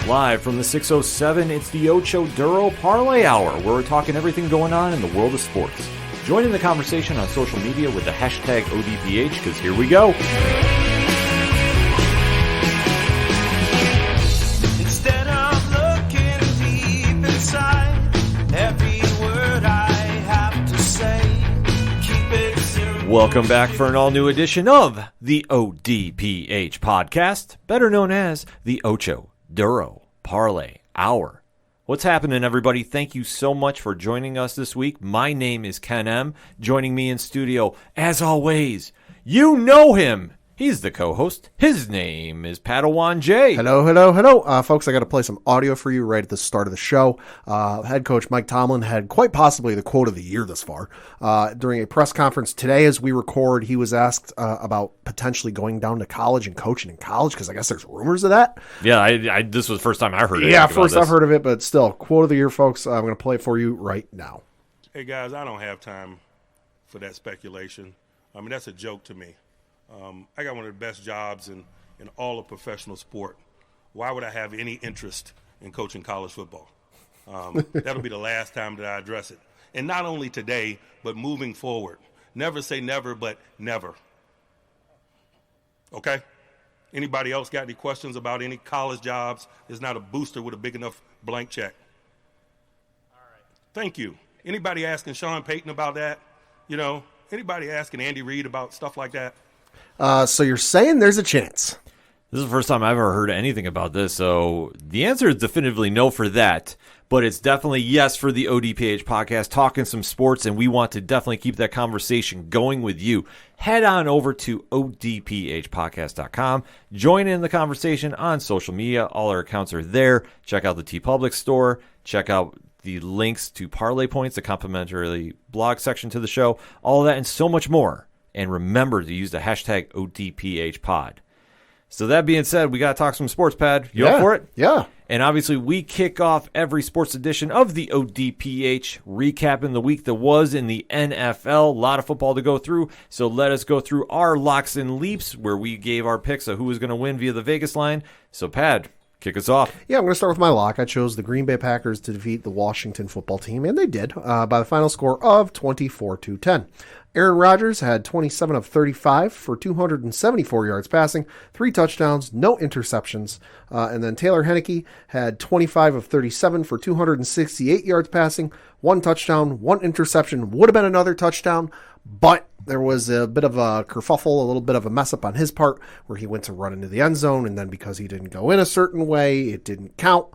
Live from the 607, it's the Ocho Duro Parlay Hour, where we're talking everything going on in the world of sports. Join in the conversation on social media with the hashtag ODPH, because here we go. Instead of looking deep inside, every word I have to say, keep it simple. Welcome back for an all-new edition of the ODPH podcast, better known as the Ocho Duro Parlay Hour. What's happening, everybody? Thank you so much for joining us this week. My name is Ken M. Joining me in studio, as always, you know him. He's the co-host. His name is Padawan J. Hello. Folks, I got to play some audio for you right at the start of the show. Head coach Mike Tomlin had quite possibly the quote of the year thus far. During a press conference today as we record, he was asked about potentially going down to college and coaching in college, because I guess there's rumors of that. Yeah, I this was the first time I heard it. Yeah, first I've heard of it, but still, quote of the year, folks. I'm going to play it for you right now. Hey, guys, I don't have time for that speculation. I mean, that's a joke to me. I got one of the best jobs in all of professional sport. Why would I have any interest in coaching college football? That'll be the last time that I address it. And not only today, but moving forward. Never say never, but never. Okay? Anybody else got any questions about any college jobs? There's not a booster with a big enough blank check. All right. Thank you. Anybody asking Sean Payton about that? You know, anybody asking Andy Reid about stuff like that? So you're saying there's a chance? This is the first time I've ever heard anything about this, so the answer is definitively no for that, but it's definitely yes for the ODPH podcast, talking some sports, and we want to definitely keep that conversation going with you. Head on over to odphpodcast.com. Join in the conversation on social media. All our accounts are there. Check out the TeePublic store. Check out the links to Parlay Points, the complimentary blog section to the show, all of that and so much more. And remember to use the hashtag ODPHpod. So that being said, we got to talk some sports, Pad. You up for it? Yeah. And obviously, we kick off every sports edition of the ODPH, recapping the week that was in the NFL. A lot of football to go through. So let us go through our locks and leaps, where we gave our picks of who was going to win via the Vegas line. So, Pad, kick us off. Yeah, I'm going to start with my lock. I chose the Green Bay Packers to defeat the Washington football team, and they did, by the final score of 24-10. Aaron Rodgers had 27 of 35 for 274 yards passing, 3 touchdowns, no interceptions. And then Taylor Heineke had 25 of 37 for 268 yards passing, 1 touchdown, 1 interception. Would have been another touchdown, but there was a bit of a kerfuffle, a little bit of a mess up on his part, where he went to run into the end zone, and then because he didn't go in a certain way, it didn't count.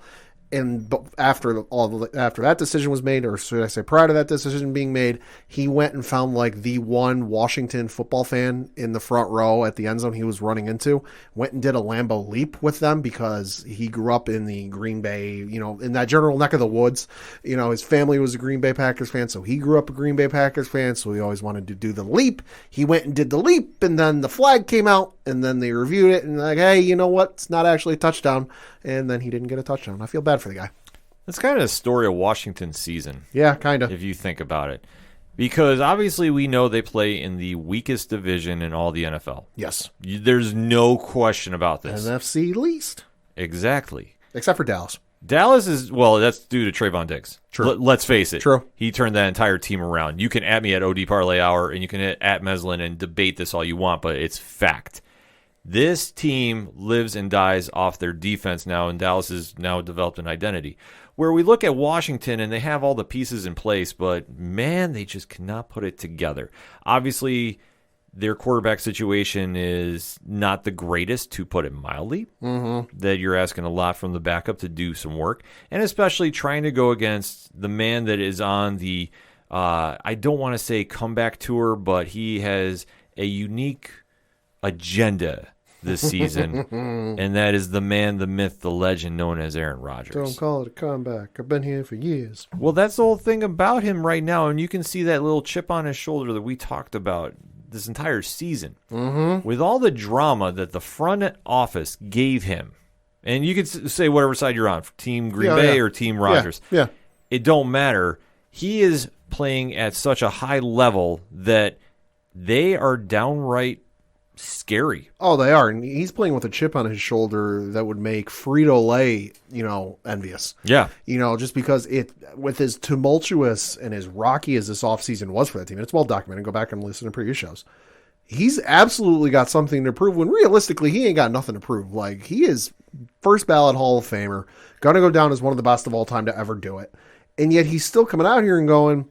And after that decision was made, or should I say prior to that decision being made, he went and found like the one Washington football fan in the front row at the end zone he was running into, went and did a Lambeau leap with them, because he grew up in the Green Bay, in that general neck of the woods. His family was a Green Bay Packers fan, so he grew up a Green Bay Packers fan, so he always wanted to do the leap. He went and did the leap, and then the flag came out, and then they reviewed it, and like, hey, you know what? It's not actually a touchdown. And then he didn't get a touchdown. I feel bad for the guy. That's kind of the story of Washington's season. Yeah, kind of. If you think about it. Because obviously we know they play in the weakest division in all the NFL. Yes. There's no question about this. NFC least. Exactly. Except for Dallas. Dallas is, well, that's due to Trayvon Diggs. True. Let's face it. True. He turned that entire team around. You can at me at OD Parlay Hour, and you can at Meslin and debate this all you want, but it's fact. This team lives and dies off their defense now, and Dallas has now developed an identity. Where we look at Washington, and they have all the pieces in place, but, man, they just cannot put it together. Obviously, their quarterback situation is not the greatest, to put it mildly. Mm-hmm. That you're asking a lot from the backup to do some work, and especially trying to go against the man that is on the, I don't want to say comeback tour, but he has a unique agenda this season, and that is the man, the myth, the legend known as Aaron Rodgers. Don't call it a comeback. I've been here for years. Well, that's the whole thing about him right now, and you can see that little chip on his shoulder that we talked about this entire season. Mm-hmm. With all the drama that the front office gave him, and you could say whatever side you're on, Team Green Bay or Team Rodgers. Yeah. It don't matter. He is playing at such a high level that they are downright scary. Oh, they are. And he's playing with a chip on his shoulder that would make Frito-Lay, envious. Yeah. Just because with as tumultuous and as rocky as this offseason was for that team, and it's well documented, go back and listen to previous shows, he's absolutely got something to prove when realistically he ain't got nothing to prove. Like, he is first ballot Hall of Famer, going to go down as one of the best of all time to ever do it. And yet he's still coming out here and going,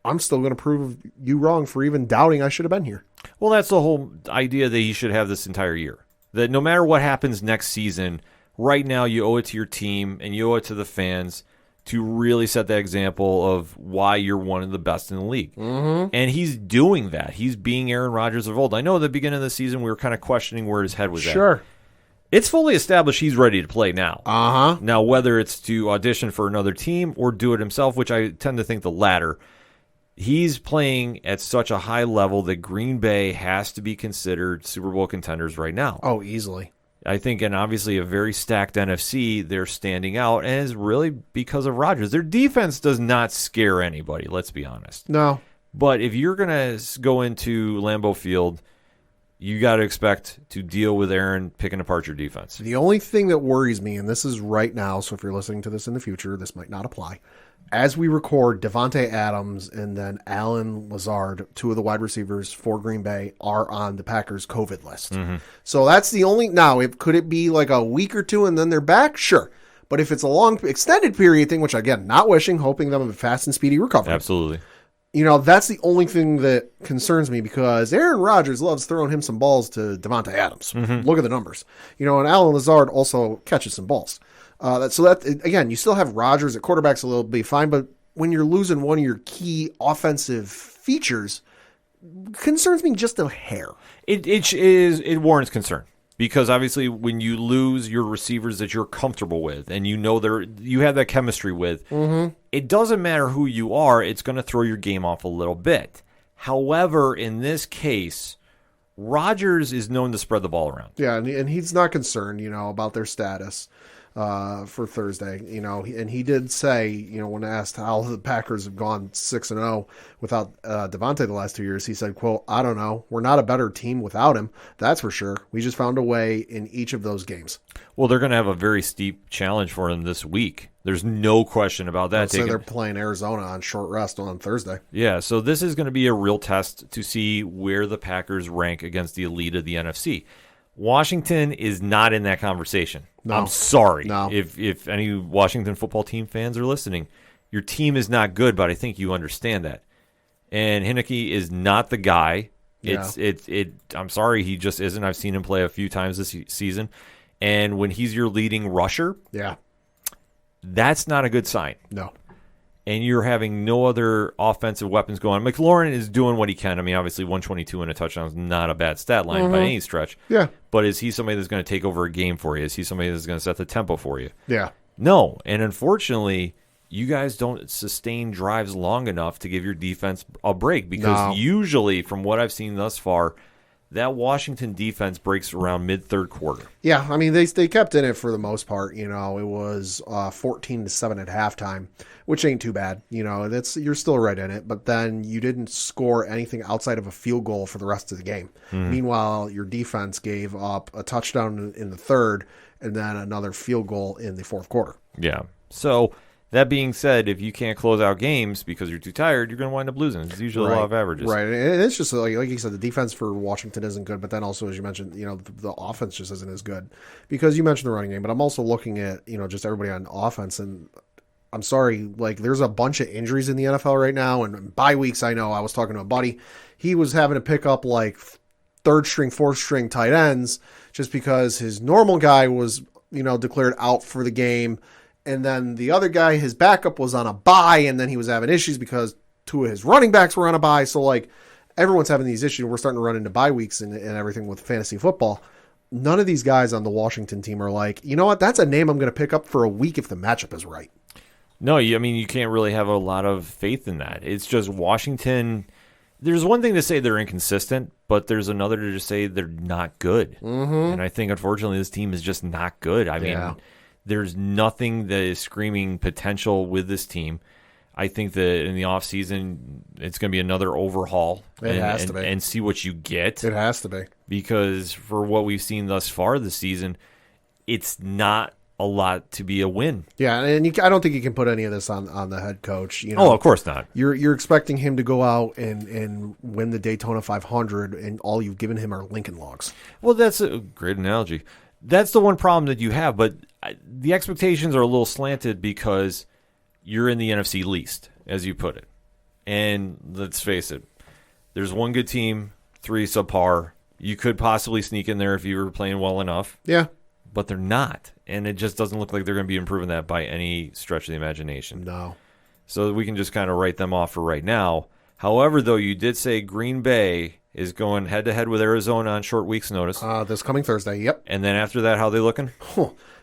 I'm still going to prove you wrong for even doubting I should have been here. Well, that's the whole idea that he should have this entire year. That no matter what happens next season, right now you owe it to your team and you owe it to the fans to really set that example of why you're one of the best in the league. Mm-hmm. And he's doing that. He's being Aaron Rodgers of old. I know at the beginning of the season we were kind of questioning where his head was at. Sure. It's fully established he's ready to play now. Uh-huh. Now, whether it's to audition for another team or do it himself, which I tend to think the latter, he's playing at such a high level that Green Bay has to be considered Super Bowl contenders right now. Oh, easily. I think, and obviously a very stacked NFC, they're standing out, and it's really because of Rodgers. Their defense does not scare anybody, let's be honest. No. But if you're going to go into Lambeau Field, you got to expect to deal with Aaron picking apart your defense. The only thing that worries me, and this is right now, so if you're listening to this in the future, this might not apply. As we record, Devontae Adams and then Allen Lazard, two of the wide receivers for Green Bay, are on the Packers' COVID list. Mm-hmm. So that's the only... Now, could it be like a week or two and then they're back? Sure. But if it's a long, extended period thing, which again, not wishing, hoping them a fast and speedy recovery. Absolutely. That's the only thing that concerns me because Aaron Rodgers loves throwing him some balls to Devontae Adams. Mm-hmm. Look at the numbers. And Allen Lazard also catches some balls. So that again, you still have Rodgers at quarterbacks a little be fine, but when you're losing one of your key offensive features, concerns me just a hair. It warrants concern because obviously when you lose your receivers that you're comfortable with and you have that chemistry with, mm-hmm. It doesn't matter who you are, it's going to throw your game off a little bit. However, in this case, Rodgers is known to spread the ball around. Yeah, and he's not concerned, about their status. For Thursday, and he did say, when asked how the Packers have gone 6-0 without Devontae the last 2 years, he said, quote, I don't know. We're not a better team without him. That's for sure. We just found a way in each of those games. Well, they're going to have a very steep challenge for him this week. There's no question about that. So they're playing Arizona on short rest on Thursday. Yeah, so this is going to be a real test to see where the Packers rank against the elite of the NFC. Washington is not in that conversation. No. I'm sorry. No. If any Washington football team fans are listening, your team is not good, but I think you understand that. And Heineke is not the guy. Yeah. I'm sorry, he just isn't. I've seen him play a few times this season. And when he's your leading rusher, yeah, that's not a good sign. No. And you're having no other offensive weapons going. McLaurin is doing what he can. I mean, obviously, 122 and a touchdown is not a bad stat line mm-hmm. by any stretch. Yeah. But is he somebody that's going to take over a game for you? Is he somebody that's going to set the tempo for you? Yeah. No. And unfortunately, you guys don't sustain drives long enough to give your defense a break because usually, from what I've seen thus far, that Washington defense breaks around mid-third quarter. Yeah, I mean, they kept in it for the most part. It was 14-7 at halftime, which ain't too bad. You're still right in it, but then you didn't score anything outside of a field goal for the rest of the game. Mm-hmm. Meanwhile, your defense gave up a touchdown in the third and then another field goal in the fourth quarter. Yeah, so... That being said, if you can't close out games because you're too tired, you're going to wind up losing. It's usually a lot of averages. Right. And it's just like you said, the defense for Washington isn't good, but then also, as you mentioned, the offense just isn't as good because you mentioned the running game, but I'm also looking at, just everybody on offense. And I'm sorry, there's a bunch of injuries in the NFL right now. And bye weeks, I know I was talking to a buddy. He was having to pick up third string, fourth string tight ends just because his normal guy was, declared out for the game. And then the other guy, his backup was on a bye, and then he was having issues because two of his running backs were on a bye. So, everyone's having these issues. We're starting to run into bye weeks and everything with fantasy football. None of these guys on the Washington team are like, you know what, that's a name I'm going to pick up for a week if the matchup is right. No, you can't really have a lot of faith in that. It's just Washington. There's one thing to say they're inconsistent, but there's another to just say they're not good. Mm-hmm. And I think, unfortunately, this team is just not good. I mean, there's nothing that is screaming potential with this team. I think that in the offseason, it's going to be another overhaul. It has to be. And see what you get. It has to be. Because for what we've seen thus far this season, it's not a lot to be a win. Yeah, and I don't think you can put any of this on the head coach. You know, Oh, of course not. You're expecting him to go out and win the Daytona 500, and all you've given him are Lincoln Logs. Well, that's a great analogy. That's the one problem that you have, but the expectations are a little slanted because you're in the NFC least, as you put it. And let's face it, there's one good team, 3 subpar. You could possibly sneak in there if you were playing well enough. Yeah. But they're not. And it just doesn't look like they're going to be improving that by any stretch of the imagination. No. So we can just kind of write them off for right now. However, though, you did say Green Bay is going head-to-head with Arizona on short week's notice. This coming Thursday, yep. And then after that, how they looking?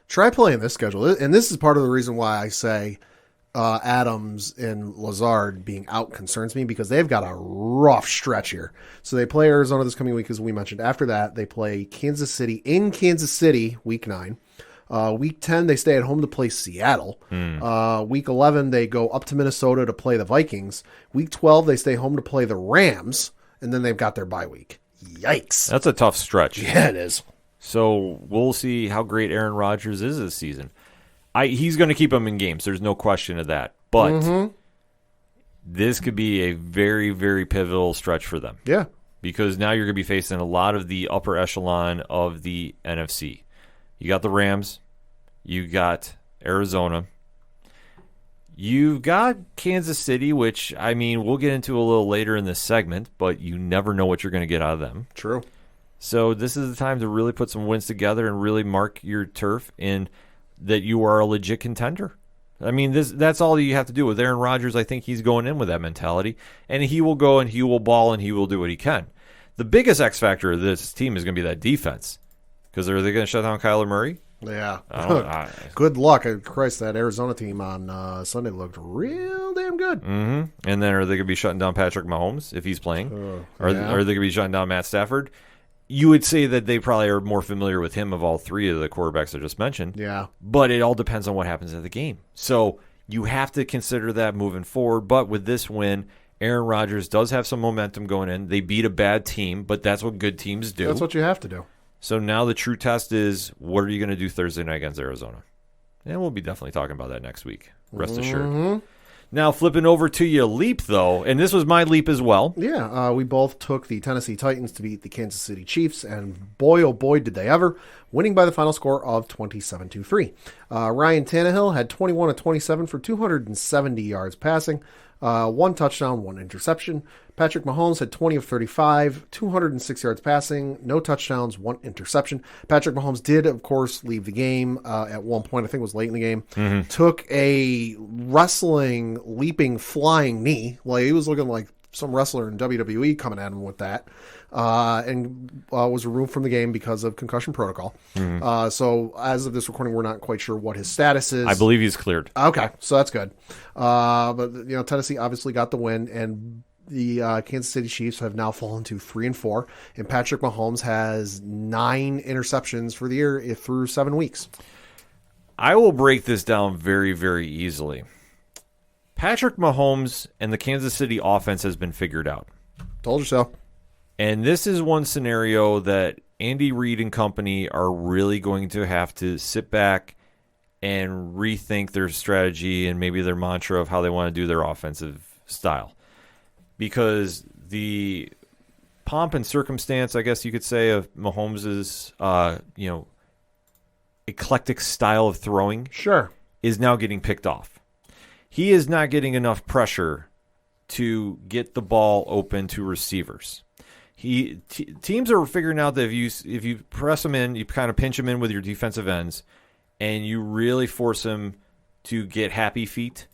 Try playing this schedule. And this is part of the reason why I say Adams and Lazard being out concerns me, because they've got a rough stretch here. So they play Arizona this coming week, as we mentioned. After that, they play Kansas City in Kansas City, week 9. Week 10, they stay at home to play Seattle. Week 11, they go up to Minnesota to play the Vikings. Week 12, they stay home to play the Rams, and then they've got their bye week. Yikes. That's a tough stretch. Yeah, it is. So we'll see how great Aaron Rodgers is this season. He's going to keep them in games. There's no question of that. But this could be a very, very pivotal stretch for them. Yeah. Because now you're going to be facing a lot of the upper echelon of the NFC. You got the Rams. You got Arizona. You've got Kansas City, which, I mean, we'll get into a little later in this segment, but you never know what you're going to get out of them. True. So this is the time to really put some wins together and really mark your turf in that you are a legit contender. I mean, that's all you have to do with Aaron Rodgers. I think he's going in with that mentality, and he will go and he will ball and he will do what he can. The biggest X factor of this team is going to be that defense, because are they going to shut down Kyler Murray? Yeah. Good luck. Christ, that Arizona team on Sunday looked real damn good. And then are they going to be shutting down Patrick Mahomes if he's playing? Are they going to be shutting down Matt Stafford? You would say that they probably are more familiar with him of all 3 of the quarterbacks I just mentioned. Yeah. But it all depends on what happens at the game. So you have to consider that moving forward. But with this win, Aaron Rodgers does have some momentum going in. They beat a bad team, but that's what good teams do. That's what you have to do. So now the true test is, what are you going to do Thursday night against Arizona? And we'll be definitely talking about that next week. Rest assured. Now, flipping over to your leap, though, and this was my leap as well. Yeah, we both took the Tennessee Titans to beat the Kansas City Chiefs, and boy, oh boy, did they ever, winning by the final score of 27-3. Ryan Tannehill had 21 of 27 for 270 yards passing, 1 touchdown, 1 interception. Patrick Mahomes had 20 of 35, 206 yards passing, no touchdowns, 1 interception. Patrick Mahomes did, of course, leave the game at one point. I think it was late in the game. Took a wrestling, leaping, flying knee. Like, he was looking like some wrestler in WWE coming at him with that. And was removed from the game because of concussion protocol. So as of this recording, we're not quite sure what his status is. I believe he's cleared. Okay, so that's good. But Tennessee obviously got the win, and the Kansas City Chiefs have now fallen to 3-4, and Patrick Mahomes has 9 interceptions for the year through 7 weeks. I will break this down very, very easily. Patrick Mahomes and the Kansas City offense has been figured out. Told you so. And this is one scenario that Andy Reid and company are really going to have to sit back and rethink their strategy and maybe their mantra of how they want to do their offensive style. Because the pomp and circumstance, I guess you could say, of Mahomes' eclectic style of throwing is now getting picked off. He is not getting enough pressure to get the ball open to receivers. Teams are figuring out that if you press him in, you kind of pinch him in with your defensive ends, and you really force him to get happy feet.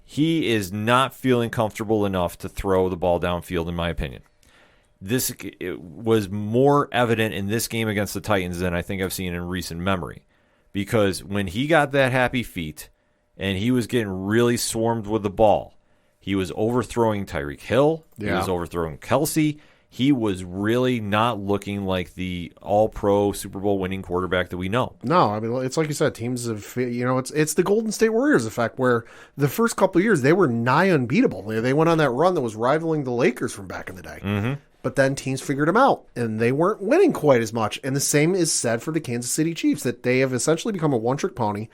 He is not feeling comfortable enough to throw the ball downfield, in my opinion. It was more evident in this game against the Titans than I think I've seen in recent memory. Because when he got that happy feet and he was getting really swarmed with the ball, he was overthrowing Tyreek Hill. He was overthrowing Kelsey. he was really not looking like the all-pro Super Bowl winning quarterback that we know. No, I mean, it's like you said, teams have, it's the Golden State Warriors effect, where the first couple of years they were nigh unbeatable. They went on that run that was rivaling the Lakers from back in the day. Mm-hmm. But then teams figured them out, and they weren't winning quite as much. And the same is said for the Kansas City Chiefs, that they have essentially become a one-trick pony.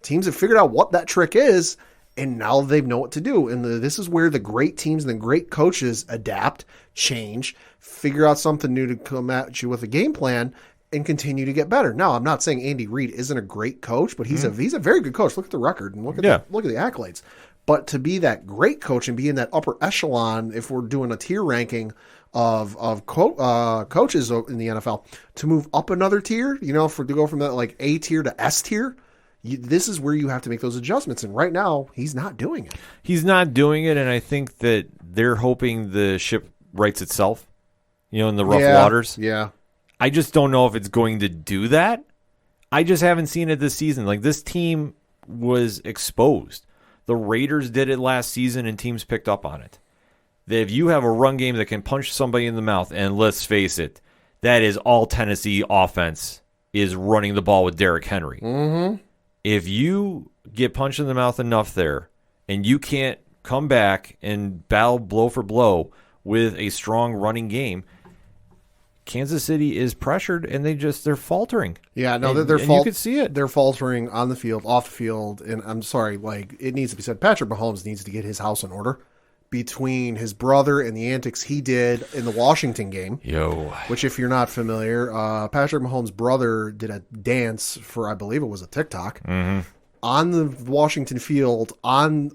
Teams have figured out what that trick is, and now they know what to do. And this is where the great teams and the great coaches adapt, change, figure out something new to come at you with a game plan, and continue to get better. Now, I'm not saying Andy Reid isn't a great coach, but he's a very good coach. Look at the record and look at the accolades. But to be that great coach and be in that upper echelon, if we're doing a tier ranking of coaches in the NFL, to move up another tier, to go from that like A tier to S tier, this is where you have to make those adjustments. And right now, he's not doing it. He's not doing it, and I think that they're hoping the ship rights itself, in the rough waters. Yeah. I just don't know if it's going to do that. I just haven't seen it this season. Like, this team was exposed. The Raiders did it last season, and teams picked up on it. That if you have a run game that can punch somebody in the mouth, and let's face it, that is all Tennessee offense is running the ball with Derrick Henry. Mm-hmm. If you get punched in the mouth enough there, and you can't come back and battle blow for blow with a strong running game, Kansas City is pressured, and they're faltering. Yeah, no, you could see it. They're faltering on the field, off the field, and I'm sorry, it needs to be said, Patrick Mahomes needs to get his house in order between his brother and the antics he did in the Washington game. Which, if you're not familiar, Patrick Mahomes' brother did a dance for, I believe it was a TikTok, on the Washington field on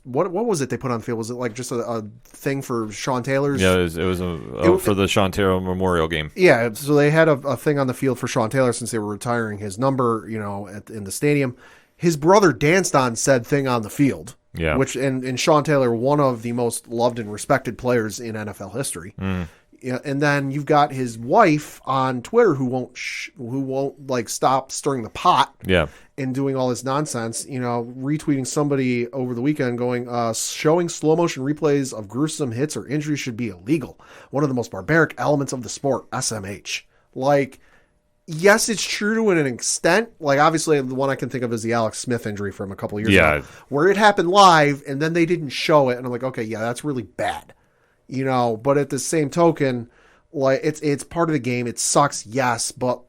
what was it they put on the field? Was it like just a thing for Sean Taylor's? Yeah, it was for the Sean Taylor Memorial game. Yeah, so they had a thing on the field for Sean Taylor since they were retiring his number, in the stadium. His brother danced on said thing on the field. Yeah, which and Sean Taylor, one of the most loved and respected players in NFL history. Yeah, and then you've got his wife on Twitter who won't like stop stirring the pot. Yeah. And doing all this nonsense, retweeting somebody over the weekend going, showing slow motion replays of gruesome hits or injuries should be illegal. One of the most barbaric elements of the sport, SMH. Like, yes, it's true to an extent. Like, obviously, the one I can think of is the Alex Smith injury from a couple of years ago, where it happened live and then they didn't show it. And I'm like, okay, yeah, that's really bad. But at the same token, like, it's part of the game. It sucks, yes, but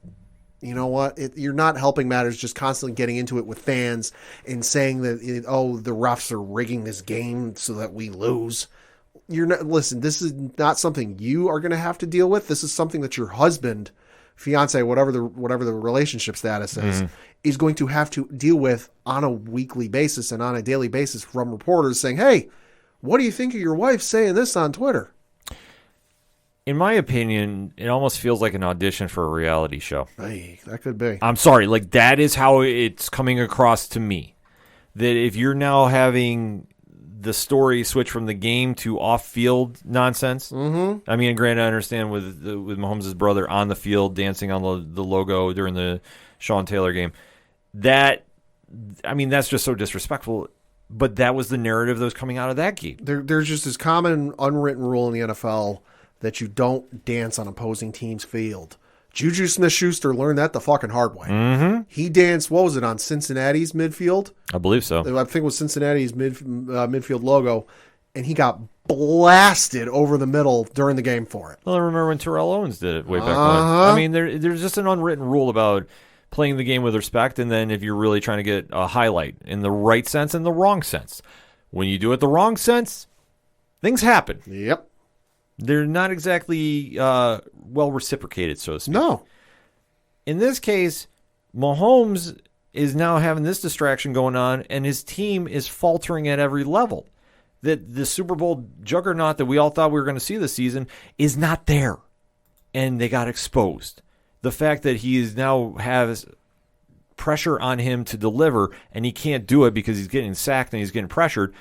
you know what? You're not helping matters just constantly getting into it with fans and saying that, the refs are rigging this game so that we lose. You're not. Listen, this is not something you are going to have to deal with. This is something that your husband, fiance, whatever the relationship status is going to have to deal with on a weekly basis and on a daily basis from reporters saying, hey, what do you think of your wife saying this on Twitter? In my opinion, it almost feels like an audition for a reality show. Hey, that could be. I'm sorry. Like, that is how it's coming across to me. That if you're now having the story switch from the game to off-field nonsense. Mm-hmm. I mean, granted, I understand with Mahomes' brother on the field dancing on the logo during the Sean Taylor game. That's just so disrespectful. But that was the narrative that was coming out of that game. There's just this common unwritten rule in the NFL that you don't dance on opposing team's field. Juju Smith-Schuster learned that the fucking hard way. Mm-hmm. He danced, what was it, on Cincinnati's midfield? I believe so. I think it was Cincinnati's midfield logo, and he got blasted over the middle during the game for it. Well, I remember when Terrell Owens did it way back when. I mean, there's just an unwritten rule about playing the game with respect, and then if you're really trying to get a highlight in the right sense and the wrong sense. When you do it the wrong sense, things happen. Yep. They're not exactly well reciprocated, so to speak. No. In this case, Mahomes is now having this distraction going on, and his team is faltering at every level. That the Super Bowl juggernaut that we all thought we were going to see this season is not there, and they got exposed. The fact that he is now has pressure on him to deliver, and he can't do it because he's getting sacked and he's getting pressured.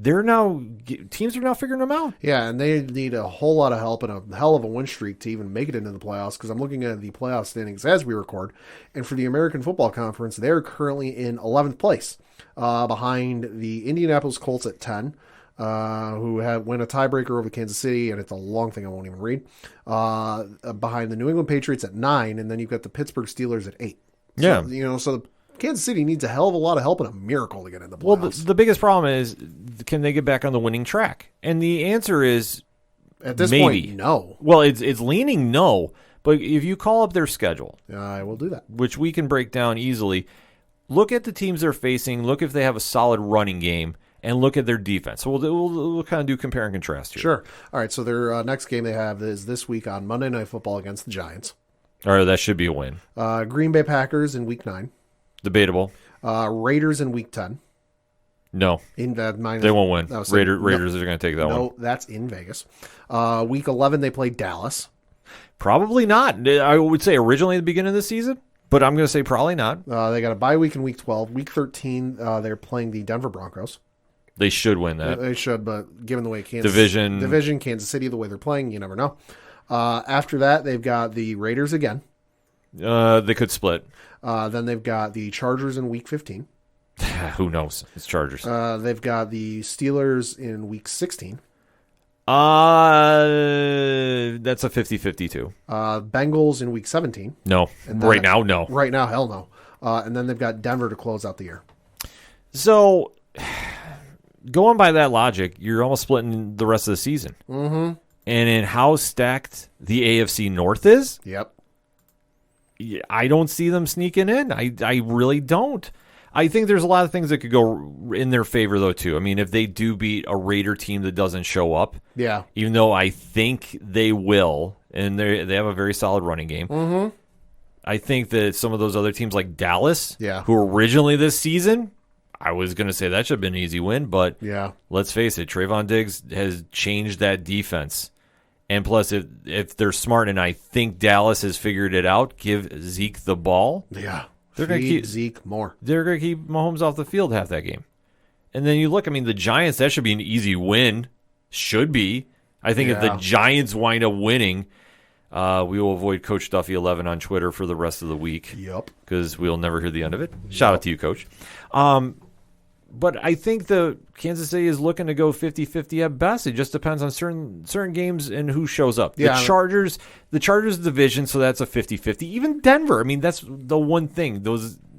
Teams are now figuring them out. Yeah, and they need a whole lot of help and a hell of a win streak to even make it into the playoffs, because I'm looking at the playoff standings as we record, and for the American Football Conference, they're currently in 11th place, behind the Indianapolis Colts at 10, who win a tiebreaker over Kansas City, and it's a long thing I won't even read. Behind the New England Patriots at 9, and then you've got the Pittsburgh Steelers at 8. So, Yeah. So Kansas City needs a hell of a lot of help and a miracle to get in the playoffs. Well, the biggest problem is, can they get back on the winning track? And the answer is at this maybe. point, no. Well, it's leaning no, but if you call up their schedule, I will do that. which we can break down easily, look at the teams they're facing, look if they have a solid running game, and look at their defense. So we'll kind of do compare and contrast here. Sure. All right, so their next game they have is this week on Monday Night Football against the Giants. All right, that should be a win. Green Bay Packers in Week 9. Debatable. Raiders in Week 10. No. In that minus, They won't win. I was saying, Raiders are going to take that one. No, that's in Vegas. Week 11 they play Dallas. Probably not. I would say originally at the beginning of the season, but I'm going to say probably not. They got a bye week in Week 12. Week 13 they're playing the Denver Broncos. They should win that. They should, but given the way Division, Kansas City, the way they're playing, you never know. After that, they've got the Raiders again. They could split. Then they've got the Chargers in Week 15. Who knows? It's Chargers. They've got the Steelers in Week 16. That's a 50-50 too. Bengals in Week 17. No. And then- Right now, no. Right now, hell no. And then they've got Denver to close out the year. So, going by that logic, you're almost splitting the rest of the season. Mm-hmm. And in how stacked the AFC North is, Yep. I don't see them sneaking in. I really don't. I think there's a lot of things that could go in their favor, though, too. I mean, if they do beat a Raider team that doesn't show up, Yeah. even though I think they will, and they have a very solid running game, Mm-hmm. I think that some of those other teams like Dallas, Yeah. who originally this season, I was going to say that should have been an easy win, but Yeah. let's face it, Trayvon Diggs has changed that defense. And plus, if they're smart, and I think Dallas has figured it out, give Zeke the ball. Yeah. They're going to Feed keep Zeke more. They're going to keep Mahomes off the field half that game. And then you look, I mean, the Giants, that should be an easy win. Should be. I think if the Yeah. Giants wind up winning, we will avoid Coach Duffy 11 on Twitter for the rest of the week. Yep. Because we'll never hear the end of it. Shout out to you, Coach. But I think the Kansas City is looking to go 50-50 at best. It just depends on certain games and who shows up. Yeah. The Chargers division, so that's a 50-50. Even Denver, I mean, that's the one thing.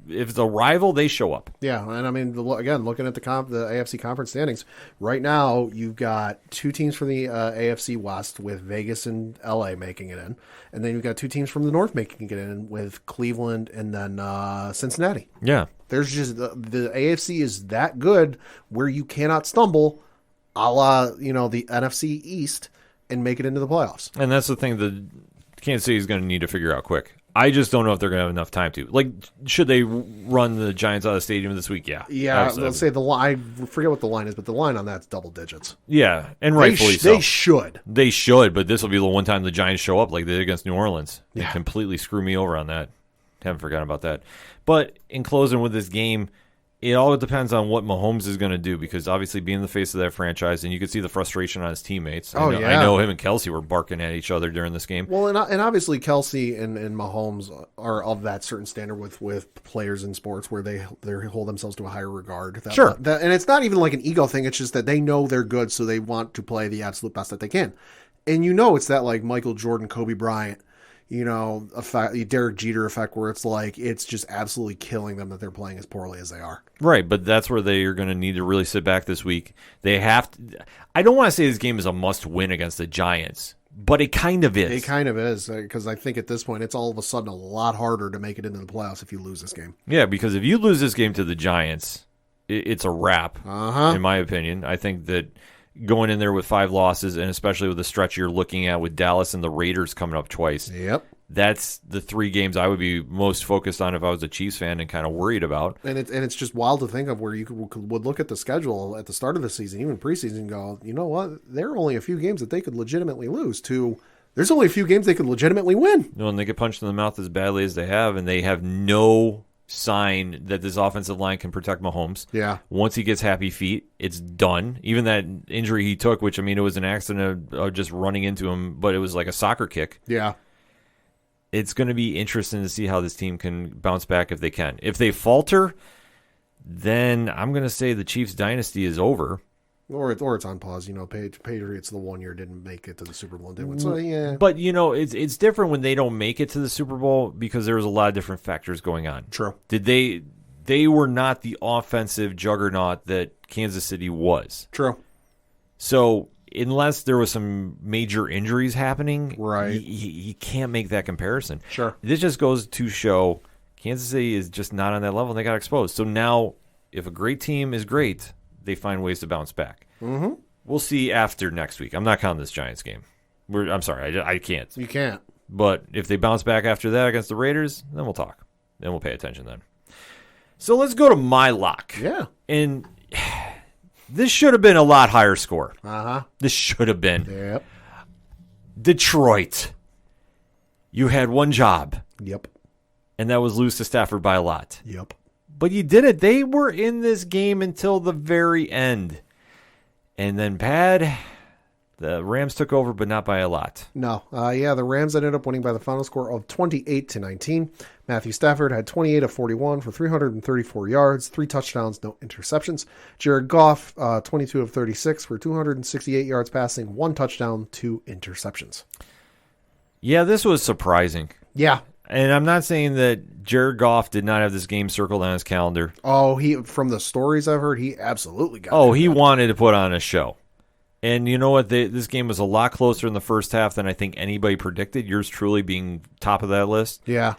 If it's a rival, they show up. Yeah, and I mean, again, looking at the AFC conference standings, right now you've got two teams from the AFC West with Vegas and LA making it in, and then you've got two teams from the North making it in with Cleveland and then Cincinnati. Yeah. There's just the AFC is that good where you cannot stumble, a la the NFC East, and make it into the playoffs. And that's the thing that Kansas City is going to need to figure out quick. I just don't know if they're going to have enough time to. Like, should they run the Giants out of the stadium this week? Yeah. Yeah, Absolutely. let's say the line. I forget what the line is, but the line on that's double digits. Yeah, and rightfully so. They should. They should, but this will be the one time the Giants show up like they did against New Orleans. They Yeah. completely screw me over on that. Haven't forgotten about that. But in closing with this game, it all depends on what Mahomes is going to do, because obviously being the face of that franchise, and you could see the frustration on his teammates. Oh, I yeah. know him and Kelsey were barking at each other during this game. Well, and obviously Kelsey and Mahomes are of that certain standard with players in sports where they hold themselves to a higher regard. Sure. And it's not even like an ego thing. It's just that they know they're good, so they want to play the absolute best that they can. And it's that like Michael Jordan, Kobe Bryant, effect, Derek Jeter effect, where it's like it's just absolutely killing them that they're playing as poorly as they are. Right, but that's where they are going to need to really sit back this week. They have to. I don't want to say this game is a must-win against the Giants, but it kind of is. It kind of is, because I think at this point it's all of a sudden a lot harder to make it into the playoffs if you lose this game. Yeah, because if you lose this game to the Giants, it's a wrap, in my opinion. I think that going in there with 5 losses, and especially with the stretch you're looking at with Dallas and the Raiders coming up twice, Yep. that's the 3 games I would be most focused on if I was a Chiefs fan and kind of worried about. And it's just wild to think of where you would look at the schedule at the start of the season, even preseason, and go, you know what? There are only a few games that they could legitimately lose to. There's only a few games they could legitimately win. And they get punched in the mouth as badly as they have, and they have no sign that this offensive line can protect Mahomes. Yeah. Once he gets happy feet, it's done. Even that injury he took, which, I mean, it was an accident of just running into him, but it was like a soccer kick. Yeah. It's going to be interesting to see how this team can bounce back if they can. If they falter, then I'm going to say the Chiefs dynasty is over. Or it's on pause. Patriots the 1 year didn't make it to the Super Bowl and didn't win. So, yeah. But, it's different when they don't make it to the Super Bowl because there was a lot of different factors going on. True. They were not the offensive juggernaut that Kansas City was. True. So unless there was some major injuries happening, right, you can't make that comparison. Sure. This just goes to show Kansas City is just not on that level, and they got exposed. So now, if a great team is great, they find ways to bounce back. Mm-hmm. We'll see after next week. I'm not counting this Giants game. I'm sorry, I can't. You can't. But if they bounce back after that against the Raiders, then we'll talk. Then we'll pay attention then. So let's go to my lock. Yeah. And this should have been a lot higher score. Uh-huh. This should have been. Yep. Detroit. You had one job. Yep. And that was lose to Stafford by a lot. Yep. But you did it. They were in this game until the very end. And then the Rams took over, but not by a lot. No. The Rams ended up winning by the final score of 28-19. Matthew Stafford had 28 of 41 for 334 yards, 3 touchdowns, no interceptions. Jared Goff, 22 of 36 for 268 yards passing, 1 touchdown, 2 interceptions. Yeah, this was surprising. Yeah. And I'm not saying that Jared Goff did not have this game circled on his calendar. Oh, from the stories I've heard, he absolutely got it. Oh, he wanted to put on a show. And you know what? This game was a lot closer in the first half than I think anybody predicted, yours truly being top of that list. Yeah.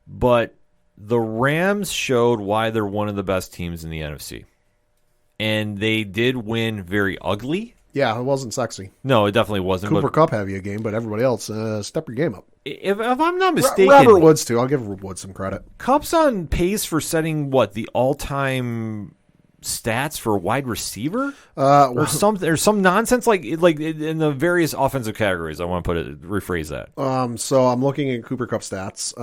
But the Rams showed why they're one of the best teams in the NFC. And they did win very ugly. Yeah, it wasn't sexy. No, it definitely wasn't. Cooper Kupp have you a game, but everybody else, step your game up. If I'm not mistaken, Robert Woods too. I'll give Woods some credit. Kupp's on pace for setting the all-time stats for a wide receiver, or some nonsense like in the various offensive categories. I want to rephrase that. So I'm looking at Cooper Kupp stats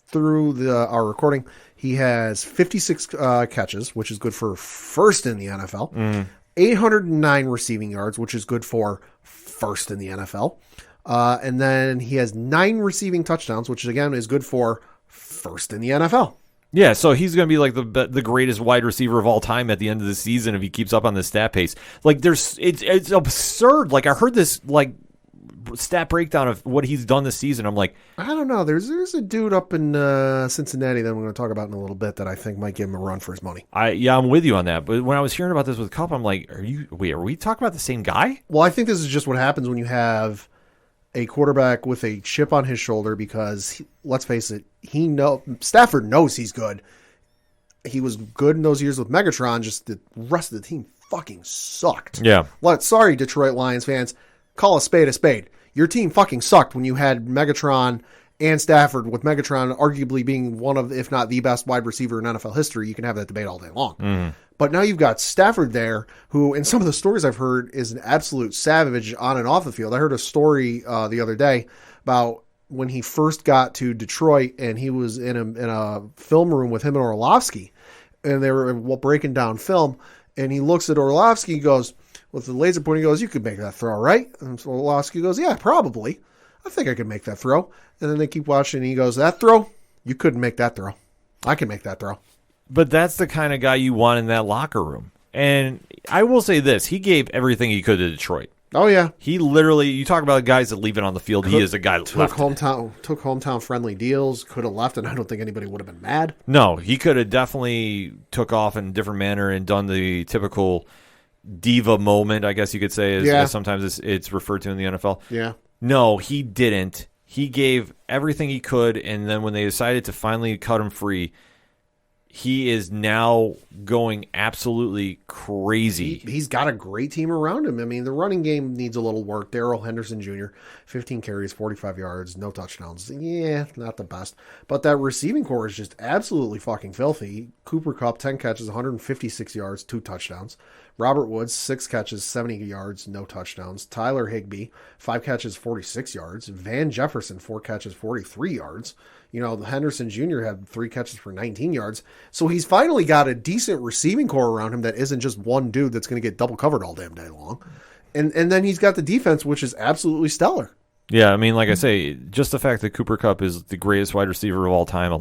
through our recording. He has 56 catches, which is good for first in the NFL. 809 receiving yards, which is good for first in the NFL. And then he has 9 receiving touchdowns, which again is good for first in the NFL. Yeah, so he's going to be like the greatest wide receiver of all time at the end of the season if he keeps up on this stat pace. Like it's absurd. Like I heard this stat breakdown of what he's done this season. I'm like, I don't know. There's a dude up in Cincinnati that I'm going to talk about in a little bit that I think might give him a run for his money. I'm with you on that. But when I was hearing about this with Kupp, I'm like, are we talking about the same guy? Well, I think this is just what happens when you have a quarterback with a chip on his shoulder because, let's face it, Stafford knows he's good. He was good in those years with Megatron, just the rest of the team fucking sucked. Yeah. Sorry, Detroit Lions fans. Call a spade a spade. Your team fucking sucked when you had Megatron and Stafford, with Megatron arguably being one of, if not the best wide receiver in NFL history. You can have that debate all day long. But now you've got Stafford there, who, in some of the stories I've heard, is an absolute savage on and off the field. I heard a story the other day about when he first got to Detroit, and he was in a film room with him and Orlovsky, and they were breaking down film, and he looks at Orlovsky, goes, with the laser point, he goes, "You could make that throw, right?" And so Orlovsky goes, "Yeah, probably. I think I could make that throw." And then they keep watching, and he goes, "That throw? You couldn't make that throw. I can make that throw." But that's the kind of guy you want in that locker room. And I will say this, he gave everything he could to Detroit. Oh, yeah. He literally, you talk about guys that leave it on the field, he is a guy that took hometown friendly deals, could have left, and I don't think anybody would have been mad. No, he could have definitely took off in a different manner and done the typical diva moment, I guess you could say, as sometimes it's referred to in the NFL. Yeah. No, he didn't. He gave everything he could, and then when they decided to finally cut him free, he is now going absolutely crazy. He's got a great team around him. I mean, the running game needs a little work. Darrell Henderson Jr., 15 carries, 45 yards, no touchdowns. Yeah, not the best. But that receiving core is just absolutely fucking filthy. Cooper Kupp, 10 catches, 156 yards, 2 touchdowns. Robert Woods, 6 catches, 70 yards, no touchdowns. Tyler Higbee, 5 catches, 46 yards. Van Jefferson, 4 catches, 43 yards. Henderson Jr. had 3 catches for 19 yards. So he's finally got a decent receiving core around him that isn't just one dude that's going to get double covered all damn day long. And then he's got the defense, which is absolutely stellar. Yeah, I mean, like I say, just the fact that Cooper Kupp is the greatest wide receiver of all time,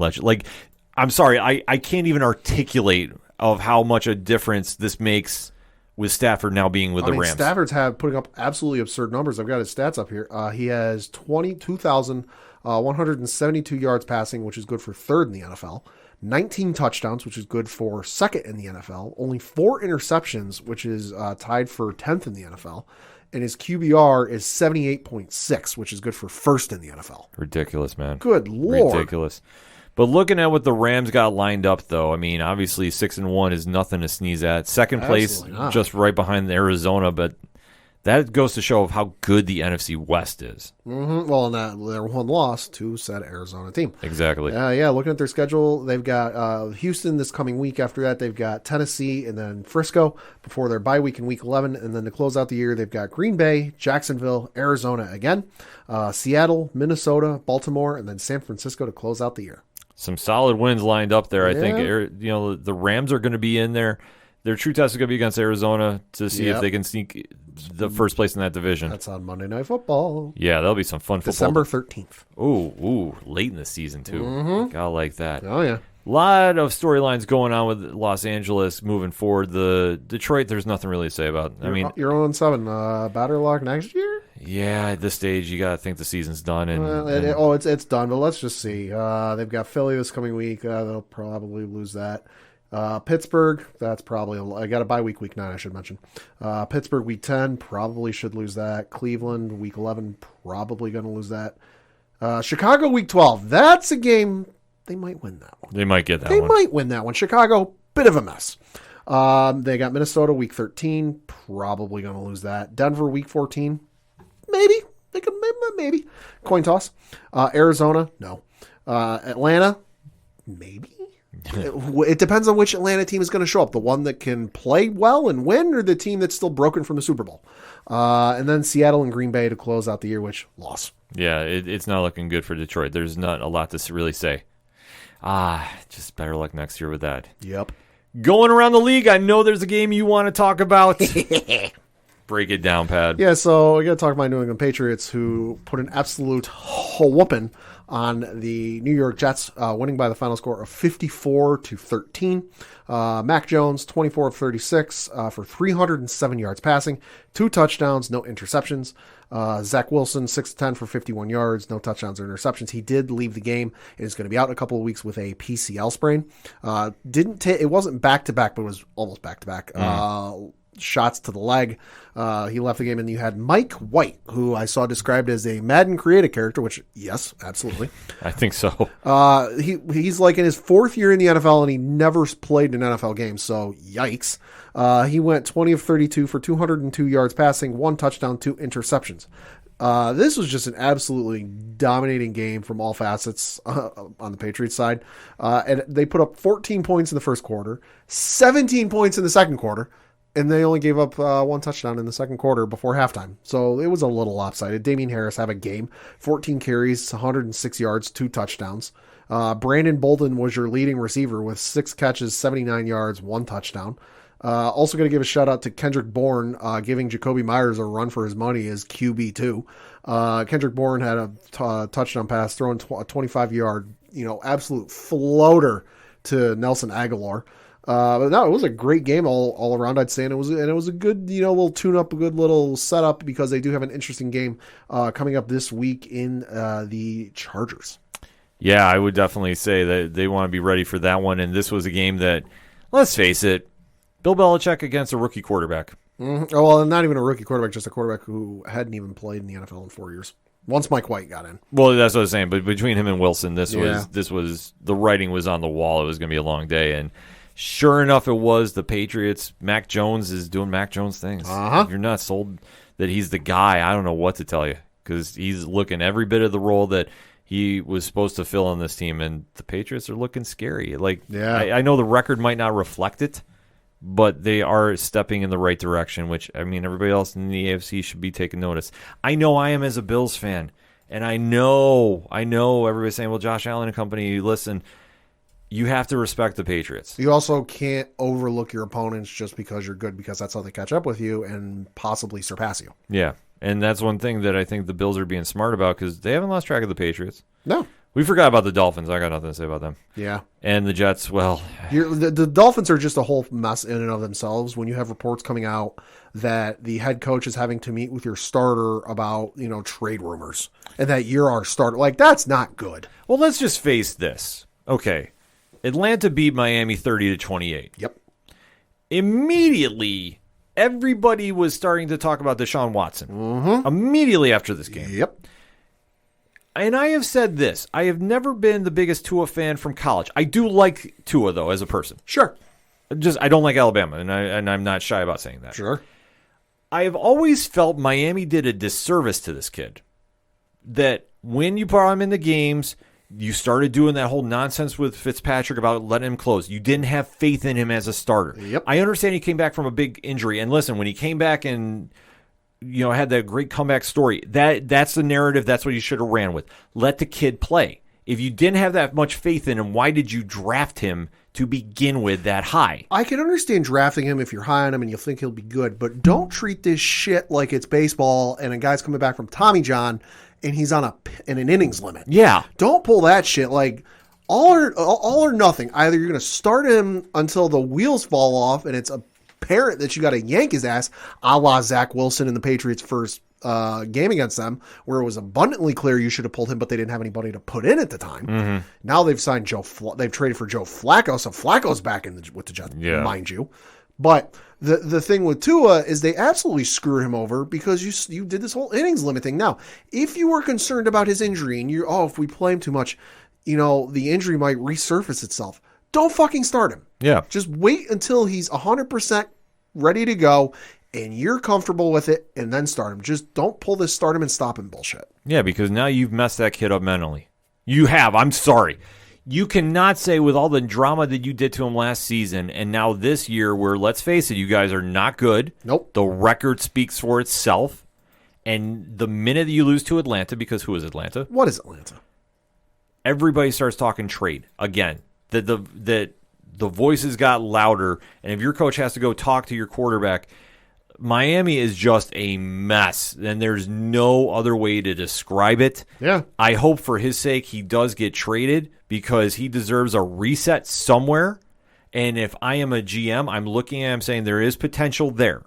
I'm sorry, I can't even articulate of how much a difference this makes with Stafford now being with the Rams. Stafford's putting up absolutely absurd numbers. I've got his stats up here. He has 22,172 yards passing, which is good for third in the NFL. 19 touchdowns, which is good for second in the NFL. Only 4 interceptions, which is tied for 10th in the NFL. And his QBR is 78.6, which is good for first in the NFL. Ridiculous, man. Good Lord. Ridiculous. But looking at what the Rams got lined up, though, I mean, obviously 6-1 is nothing to sneeze at. Second place, just right behind Arizona, but that goes to show of how good the NFC West is. Mm-hmm. Well, and their one loss to said Arizona team. Exactly. Looking at their schedule, they've got Houston this coming week. After that, they've got Tennessee and then Frisco before their bye week in Week 11. And then to close out the year, they've got Green Bay, Jacksonville, Arizona again, Seattle, Minnesota, Baltimore, and then San Francisco to close out the year. Some solid wins lined up there. I think the Rams are going to be in there. Their true test is going to be against Arizona to see if they can sneak the first place in that division. That's on Monday Night Football. Yeah, that'll be some fun football. December 13th. Ooh, late in the season, too. Mm-hmm. Gotta like that. Oh, yeah. A lot of storylines going on with Los Angeles moving forward. The Detroit, there's nothing really to say about. You're 0-7. Batter luck next year? Yeah, at this stage, you got to think the season's done. It's done, but let's just see. They've got Philly this coming week. They'll probably lose that. Pittsburgh, that's probably I got a bye week 9, I should mention. Pittsburgh week 10, probably should lose that. Cleveland week 11, probably going to lose that. Chicago week 12, that's a game they might win that one. They might get that one. They might win that one. Chicago, bit of a mess. They got Minnesota week 13, probably going to lose that. Denver week 14, maybe. They could maybe. Coin toss. Arizona, no. Atlanta, maybe. It depends on which Atlanta team is going to show up. The one that can play well and win, or the team that's still broken from the Super Bowl. And then Seattle and Green Bay to close out the year, which loss. Yeah, it's not looking good for Detroit. There's not a lot to really say. Just better luck next year with that. Yep. Going around the league, I know there's a game you want to talk about. Break it down, Pad. Yeah, so I got to talk about New England Patriots, who put an absolute whooping on the New York Jets, winning by the final score of 54-13. Mac Jones, 24 of 36 for 307 yards passing, 2 touchdowns, no interceptions. Zach Wilson, 6-10 for 51 yards, no touchdowns or interceptions. He did leave the game and is going to be out in a couple of weeks with a PCL sprain. It wasn't back-to-back, but it was almost back-to-back. Shots to the leg. He left the game, and you had Mike White, who I saw described as a Madden creative character, which, yes, absolutely. I think so. He's like in his 4th year in the NFL, and he never played an NFL game, so yikes. He went 20 of 32 for 202 yards passing, 1 touchdown, 2 interceptions. This was just an absolutely dominating game from all facets on the Patriots side. And they put up 14 points in the first quarter, 17 points in the second quarter, and they only gave up 1 touchdown in the second quarter before halftime. So it was a little lopsided. Damian Harris had a game, 14 carries, 106 yards, 2 touchdowns. Brandon Bolden was your leading receiver with 6 catches, 79 yards, 1 touchdown. Also going to give a shout out to Kendrick Bourne, giving Jacoby Myers a run for his money as QB2. Kendrick Bourne had a touchdown pass, throwing a 25-yard, absolute floater to Nelson Aguilar. But no, it was a great game all around, I'd say, and it was a good, little tune-up, a good little setup, because they do have an interesting game coming up this week in the Chargers. Yeah, I would definitely say that they want to be ready for that one, and this was a game that, let's face it, Bill Belichick against a rookie quarterback. Mm-hmm. Oh, well, not even a rookie quarterback, just a quarterback who hadn't even played in the NFL in 4 years. Once Mike White got in. Well, that's what I was saying, but between him and Wilson, this was the writing was on the wall. It was going to be a long day, and sure enough, it was. The Patriots, Mac Jones is doing Mac Jones things. If you're not sold that he's the guy, I don't know what to tell you, because he's looking every bit of the role that he was supposed to fill on this team, and the Patriots are looking scary. I know the record might not reflect it, but they are stepping in the right direction, which, everybody else in the AFC should be taking notice. I know I am as a Bills fan, and I know everybody's saying, well, Josh Allen and company, listen, you have to respect the Patriots. You also can't overlook your opponents just because you're good, because that's how they catch up with you and possibly surpass you. Yeah, and that's one thing that I think the Bills are being smart about, because they haven't lost track of the Patriots. No. We forgot about the Dolphins. I got nothing to say about them. Yeah. And the Jets, well. The Dolphins are just a whole mess in and of themselves when you have reports coming out that the head coach is having to meet with your starter about, trade rumors and that you're our starter. Like, that's not good. Well, let's just face this. Okay. Atlanta beat Miami 30-28. Yep. Immediately, everybody was starting to talk about Deshaun Watson. Mm-hmm. Immediately after this game. Yep. And I have said this. I have never been the biggest Tua fan from college. I do like Tua, though, as a person. Sure. I don't like Alabama, and I'm not shy about saying that. Sure. I have always felt Miami did a disservice to this kid. That when you brought him into games, you started doing that whole nonsense with Fitzpatrick about letting him close. You didn't have faith in him as a starter. Yep. I understand he came back from a big injury. And listen, when he came back and had that great comeback story, that's the narrative. That's what you should have ran with. Let the kid play. If you didn't have that much faith in him, why did you draft him to begin with that high? I can understand drafting him if you're high on him and you think he'll be good, but don't treat this shit like it's baseball and a guy's coming back from Tommy John and he's on an innings limit. Yeah. Don't pull that shit. Like, all or nothing. Either you're going to start him until the wheels fall off and it's apparent that you got to yank his ass, a la Zach Wilson in the Patriots' first game against them, where it was abundantly clear you should have pulled him, but they didn't have anybody to put in at the time. Mm-hmm. Now they've signed they've traded for Joe Flacco, so Flacco's back with the Jets, mind you. But the thing with Tua is they absolutely screwed him over because you did this whole innings limit thing. Now, if you were concerned about his injury and if we play him too much, the injury might resurface itself. Don't fucking start him. Yeah. Just wait until he's 100% ready to go and you're comfortable with it and then start him. Just don't pull this start him and stop him bullshit. Yeah, because now you've messed that kid up mentally. You have. I'm sorry. You cannot say with all the drama that you did to him last season and now this year where, let's face it, you guys are not good. Nope. The record speaks for itself. And the minute that you lose to Atlanta, because who is Atlanta? What is Atlanta? Everybody starts talking trade again. That the voices got louder, and if your coach has to go talk to your quarterback, Miami is just a mess, and there's no other way to describe it. Yeah. I hope for his sake he does get traded because he deserves a reset somewhere. And if I am a GM, I'm looking at him saying there is potential there,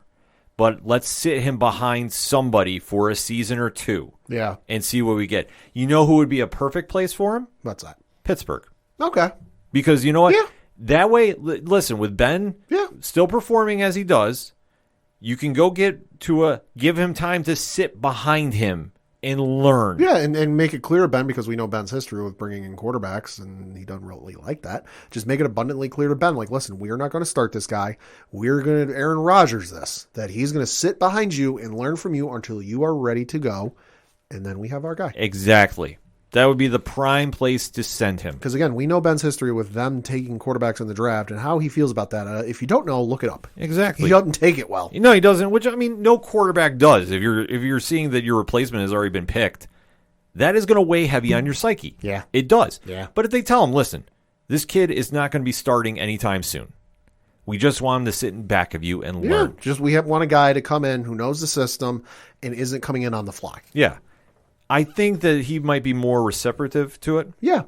but let's sit him behind somebody for a season or two. Yeah. And see what we get. You know who would be a perfect place for him? What's that? Pittsburgh. Okay. Because you know what? Yeah. That way, listen, with Ben still performing as he does, you can go give him time to sit behind him and learn. Yeah, and make it clear to Ben, because we know Ben's history with bringing in quarterbacks, and he doesn't really like that. Just make it abundantly clear to Ben, like, listen, we're not going to start this guy. We're going to Aaron Rodgers this, that he's going to sit behind you and learn from you until you are ready to go, and then we have our guy. Exactly. That would be the prime place to send him. Because, again, we know Ben's history with them taking quarterbacks in the draft and how he feels about that. If you don't know, look it up. Exactly. He doesn't take it well. No, he doesn't, which, I mean, no quarterback does. If you're seeing that your replacement has already been picked, that is going to weigh heavy on your psyche. Yeah. It does. Yeah. But if they tell him, listen, this kid is not going to be starting anytime soon. We just want him to sit in back of you and learn. Just we want a guy to come in who knows the system and isn't coming in on the fly. Yeah. I think that he might be more receptive to it. Yeah.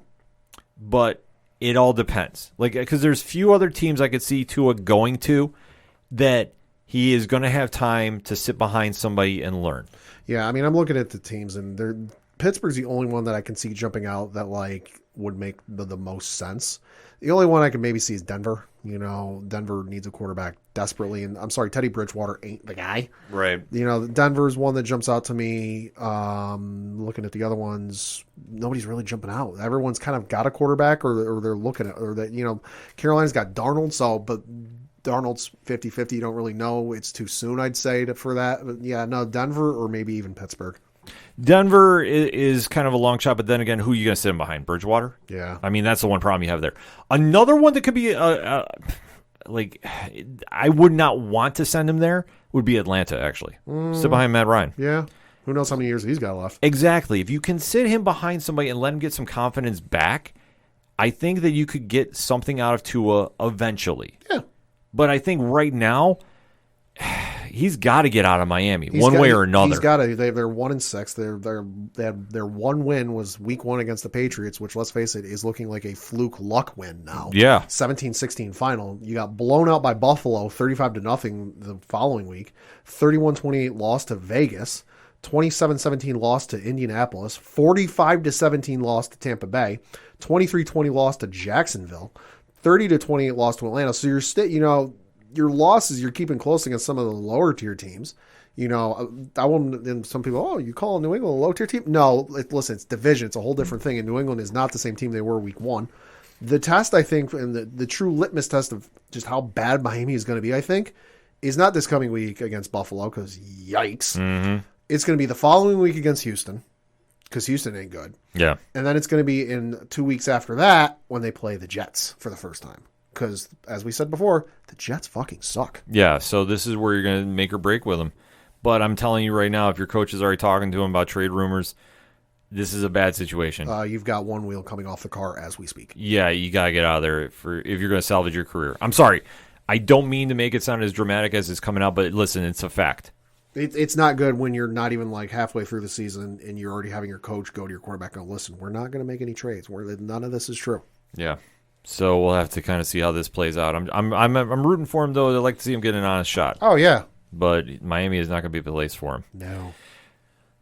But it all depends. Like, because there's few other teams I could see Tua going to that he is going to have time to sit behind somebody and learn. Yeah, I mean, I'm looking at the teams, and Pittsburgh's the only one that I can see jumping out that like would make the most sense. The only one I can maybe see is Denver. Denver needs a quarterback desperately, and I'm sorry, Teddy Bridgewater ain't the guy. Right. Denver's one that jumps out to me. Looking at the other ones, nobody's really jumping out. Everyone's kind of got a quarterback, or they're looking at, or that Carolina's got Darnold, but Darnold's 50-50. You don't really know. It's too soon, I'd say, for that. But yeah, no, Denver or maybe even Pittsburgh. Denver is kind of a long shot, but then again, who are you going to sit him behind? Bridgewater? Yeah. I mean, that's the one problem you have there. Another one that could be, like, I would not want to send him there would be Atlanta, actually. Sit behind Matt Ryan. Yeah. Who knows how many years he's got left. Exactly. If you can sit him behind somebody and let him get some confidence back, I think that you could get something out of Tua eventually. Yeah. But I think right now, he's got to get out of Miami one way or another. He's got to. They're 1-6. Their one win was week 1 against the Patriots, which, let's face it, is looking like a fluke luck win now. Yeah. 17-16 final. You got blown out by Buffalo 35-0 the following week. 31-28 loss to Vegas. 27-17 loss to Indianapolis. 45-17 loss to Tampa Bay. 23-20 loss to Jacksonville. 30-28 loss to Atlanta. So your losses you're keeping close against some of the lower tier teams. I won't. And some people, oh, you call New England a low tier team? No, listen, it's division. It's a whole different thing. And New England is not the same team they were week 1. The test, I think, and the true litmus test of just how bad Miami is going to be, I think, is not this coming week against Buffalo, because yikes. Mm-hmm. It's going to be the following week against Houston, because Houston ain't good. Yeah. And then it's going to be in 2 weeks after that when they play the Jets for the first time. Because, as we said before, the Jets fucking suck. Yeah, so this is where you're going to make or break with them. But I'm telling you right now, if your coach is already talking to him about trade rumors, this is a bad situation. You've got one wheel coming off the car as we speak. Yeah, you got to get out of there if you're going to salvage your career. I'm sorry. I don't mean to make it sound as dramatic as it's coming out, but listen, it's a fact. It's not good when you're not even like halfway through the season and you're already having your coach go to your quarterback and go, listen, we're not going to make any trades. None of this is true. Yeah. So we'll have to kind of see how this plays out. I'm rooting for him, though. I'd like to see him get an honest shot. Oh, yeah. But Miami is not going to be the place for him. No.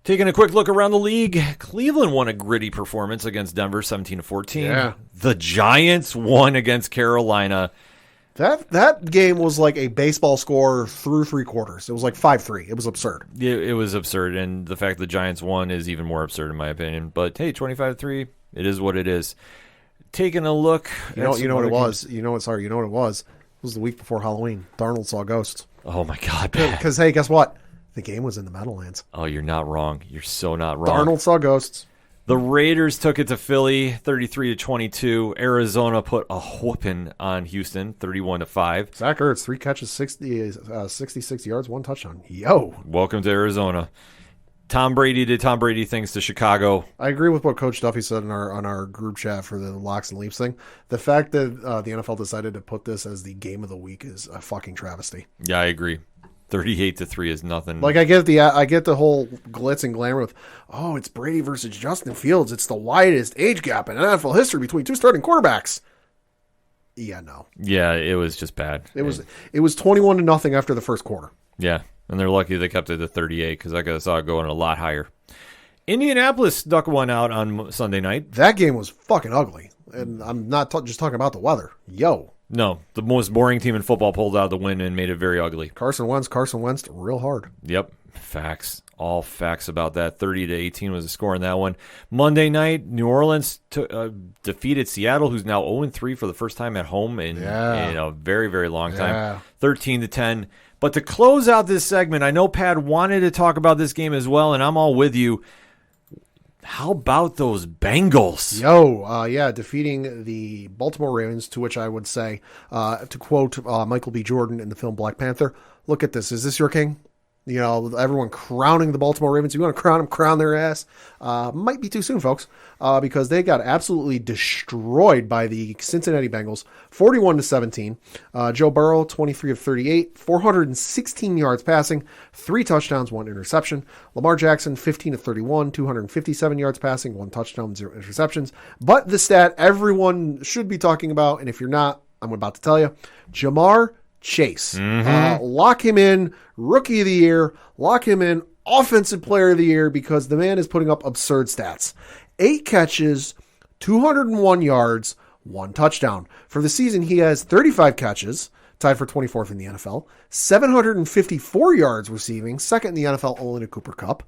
Taking a quick look around the league, Cleveland won a gritty performance against Denver, 17-14. Yeah. The Giants won against Carolina. That game was like a baseball score through 3 quarters. It was like 5-3. It was absurd. It was absurd, and the fact the Giants won is even more absurd in my opinion. But hey, 25-3, it is what it is. Taking a look, you know what it was. You know what it was. It was the week before Halloween. Darnold saw ghosts. Oh my God! Because hey, guess what? The game was in the Meadowlands. Oh, you're not wrong. You're so not wrong. Darnold saw ghosts. The Raiders took it to Philly, 33-22. Arizona put a whooping on Houston, 31-5. Zach Ertz, 3 catches, 66 yards, 1 touchdown. Yo! Welcome to Arizona. Tom Brady did Tom Brady things to Chicago. I agree with what Coach Duffy said on our group chat for the Locks and Leaps thing. The fact that the NFL decided to put this as the game of the week is a fucking travesty. Yeah, I agree. 38-3 is nothing. Like I get the whole glitz and glamour with, oh, it's Brady versus Justin Fields. It's the widest age gap in NFL history between 2 starting quarterbacks. Yeah, no. Yeah, it was just bad. It was 21-0 after the first quarter. Yeah, and they're lucky they kept it to 38 because I could have saw it going a lot higher. Indianapolis stuck one out on Sunday night. That game was fucking ugly, and I'm not just talking about the weather. Yo. No, the most boring team in football pulled out the win and made it very ugly. Carson Wentz real hard. Yep, facts. All facts about that. 30-18 was the score in that one. Monday night, New Orleans defeated Seattle, who's now 0-3 for the first time at home in a very, very long time. 13-10. But to close out this segment, I know Pat wanted to talk about this game as well, and I'm all with you. How about those Bengals? Defeating the Baltimore Ravens, to which I would say, to quote Michael B. Jordan in the film Black Panther, look at this. Is this your king? You know, everyone crowning the Baltimore Ravens. You want to crown them, crown their ass. Might be too soon, folks, because they got absolutely destroyed by the Cincinnati Bengals, 41-17. Joe Burrow, 23 of 38, 416 yards passing, 3 touchdowns, 1 interception. Lamar Jackson, 15 of 31, 257 yards passing, 1 touchdown, 0 interceptions. But the stat everyone should be talking about, and if you're not, I'm about to tell you, Jamar Chase. Lock him in, Rookie of the Year. Lock him in, Offensive Player of the Year, because the man is putting up absurd stats. 8 catches, 201 yards, 1 touchdown. For the season, he has 35 catches, tied for 24th in the NFL, 754 yards receiving, second in the NFL only to Cooper Kupp,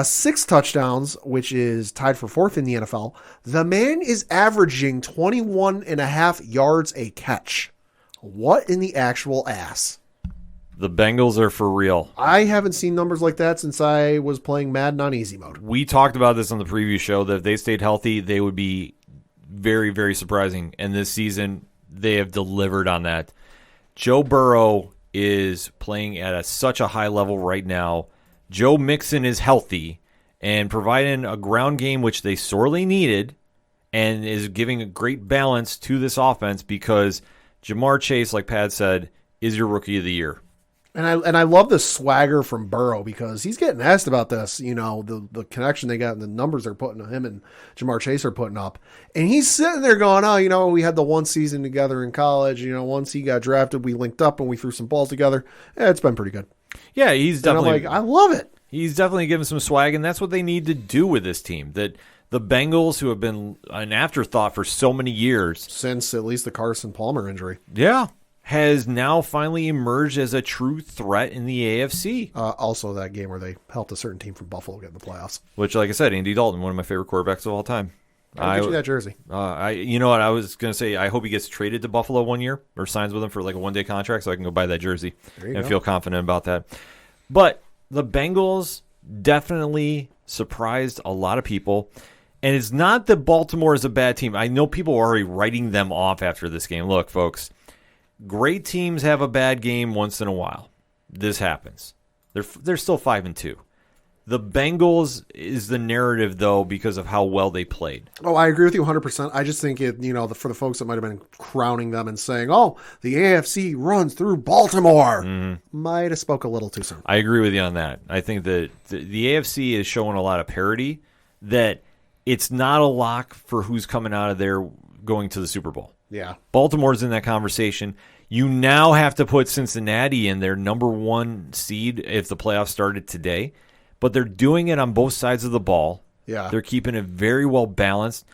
6 touchdowns, which is tied for 4th in the NFL. The man is averaging 21.5 yards a catch. What in the actual ass? The Bengals are for real. I haven't seen numbers like that since I was playing Madden on easy mode. We talked about this on the preview show, that if they stayed healthy, they would be very, very surprising. And this season, they have delivered on that. Joe Burrow is playing at such a high level right now. Joe Mixon is healthy and providing a ground game, which they sorely needed, and is giving a great balance to this offense because Jamar Chase, like Pat said, is your Rookie of the Year. And I love the swagger from Burrow because he's getting asked about this, the connection they got and the numbers they're putting him and Jamar Chase are putting up. And he's sitting there going, oh, we had the one season together in college. Once he got drafted, we linked up and we threw some balls together. It's been pretty good. Yeah, he's definitely. And I'm like, I love it. He's definitely given some swag, and that's what they need to do with this team. That the Bengals, who have been an afterthought for so many years. Since at least the Carson Palmer injury. Yeah. Has now finally emerged as a true threat in the AFC. Also that game where they helped a certain team from Buffalo get in the playoffs. Which, like I said, Andy Dalton, one of my favorite quarterbacks of all time. I'll get you that jersey. You know what? I was going to say, I hope he gets traded to Buffalo one year or signs with them for like a one-day contract so I can go buy that jersey and feel confident about that. But the Bengals definitely surprised a lot of people. And it's not that Baltimore is a bad team. I know people are already writing them off after this game. Look, folks. Great teams have a bad game once in a while. This happens. They're still 5-2. The Bengals is the narrative, though, because of how well they played. Oh, I agree with you 100%. I just think for the folks that might have been crowning them and saying, "Oh, the AFC runs through Baltimore," might have spoke a little too soon. I agree with you on that. I think that the AFC is showing a lot of parity. That it's not a lock for who's coming out of there going to the Super Bowl. Yeah. Baltimore's in that conversation. You now have to put Cincinnati in their number one seed if the playoffs started today. But they're doing it on both sides of the ball. Yeah. They're keeping it very well balanced.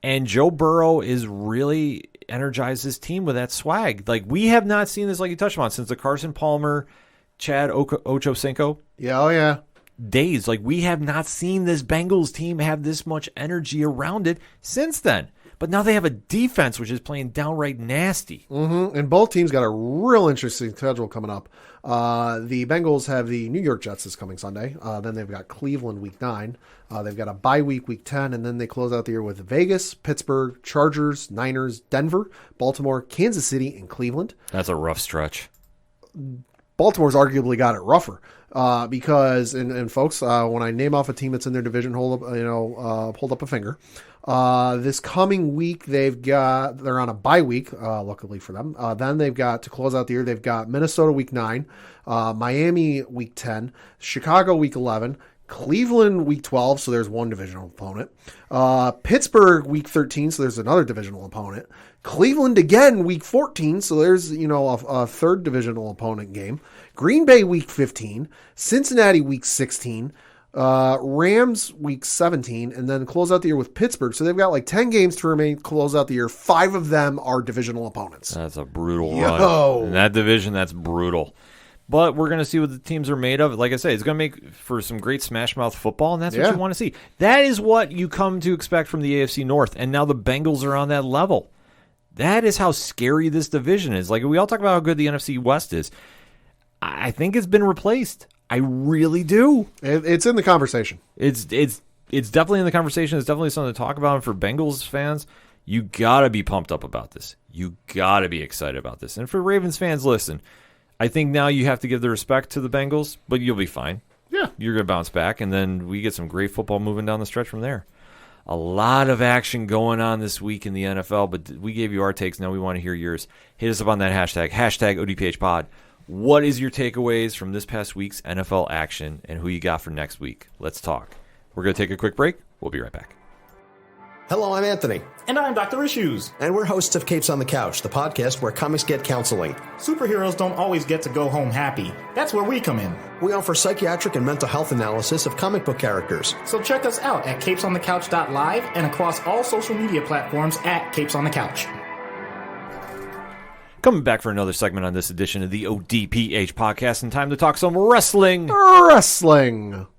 And Joe Burrow is really energized his team with that swag. Like, we have not seen this, like you touched on, since the Carson Palmer, Chad Ochocinco days. Like, we have not seen this Bengals team have this much energy around it since then. But now they have a defense which is playing downright nasty. Mm-hmm. And both teams got a real interesting schedule coming up. The Bengals have the New York Jets this coming Sunday. Then they've got Cleveland week 9. They've got a bye week 10. And then they close out the year with Vegas, Pittsburgh, Chargers, Niners, Denver, Baltimore, Kansas City, and Cleveland. That's a rough stretch. Baltimore's arguably got it rougher. Because, and folks, when I name off a team that's in their division, hold up a finger. This coming week, they're on a bye week, luckily for them. Then they've got, to close out the year, they've got Minnesota week 9, Miami week 10, Chicago week 11, Cleveland week 12, so there's one divisional opponent, Pittsburgh week 13, so there's another divisional opponent, Cleveland again week 14, so there's, a third divisional opponent game, Green Bay week 15, Cincinnati week 16, Rams week 17, and then close out the year with Pittsburgh. So they've got like 10 games to remain, close out the year. 5 of them are divisional opponents. That's a brutal run. In that division, that's brutal. But we're going to see what the teams are made of. Like I say, it's going to make for some great smash mouth football, and that's what you want to see. That is what you come to expect from the AFC North, and now the Bengals are on that level. That is how scary this division is. Like, we all talk about how good the NFC West is. I think it's been replaced. I really do. It's in the conversation. It's definitely in the conversation. It's definitely something to talk about. And for Bengals fans, you got to be pumped up about this. You got to be excited about this. And for Ravens fans, listen, I think now you have to give the respect to the Bengals, but you'll be fine. Yeah. You're going to bounce back, and then we get some great football moving down the stretch from there. A lot of action going on this week in the NFL, but we gave you our takes. Now we want to hear yours. Hit us up on that hashtag ODPH pod. What is your takeaways from this past week's NFL action and who you got for next week? Let's talk. We're going to take a quick break. We'll be right back. Hello, I'm Anthony. And I'm Dr. Issues. And we're hosts of Capes on the Couch, the podcast where comics get counseling. Superheroes don't always get to go home happy. That's where we come in. We offer psychiatric and mental health analysis of comic book characters. So check us out at capesonthecouch.live and across all social media platforms at Capes on the Couch. Coming back for another segment on this edition of the ODPH podcast, and time to talk some wrestling.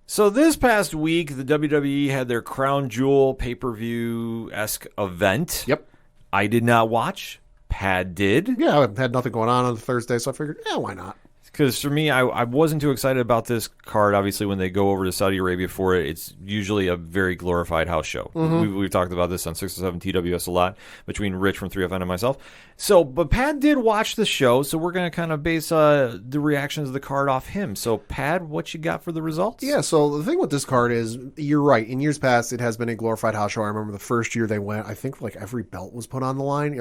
So this past week, the WWE had their Crown Jewel pay-per-view-esque event. Yep. I did not watch. Pad did. Yeah, I had nothing going on Thursday, so I figured, why not? Because for me, I wasn't too excited about this card. Obviously, when they go over to Saudi Arabia for it, it's usually a very glorified house show. Mm-hmm. We've talked about this on 6 or 7 TWS a lot, between Rich from 3FN and myself. So, but Pat did watch the show, so we're going to kind of base the reactions of the card off him. So, Pat, what you got for the results? Yeah, so the thing with this card is, you're right. In years past, it has been a glorified house show. I remember the first year they went, I think like every belt was put on the line,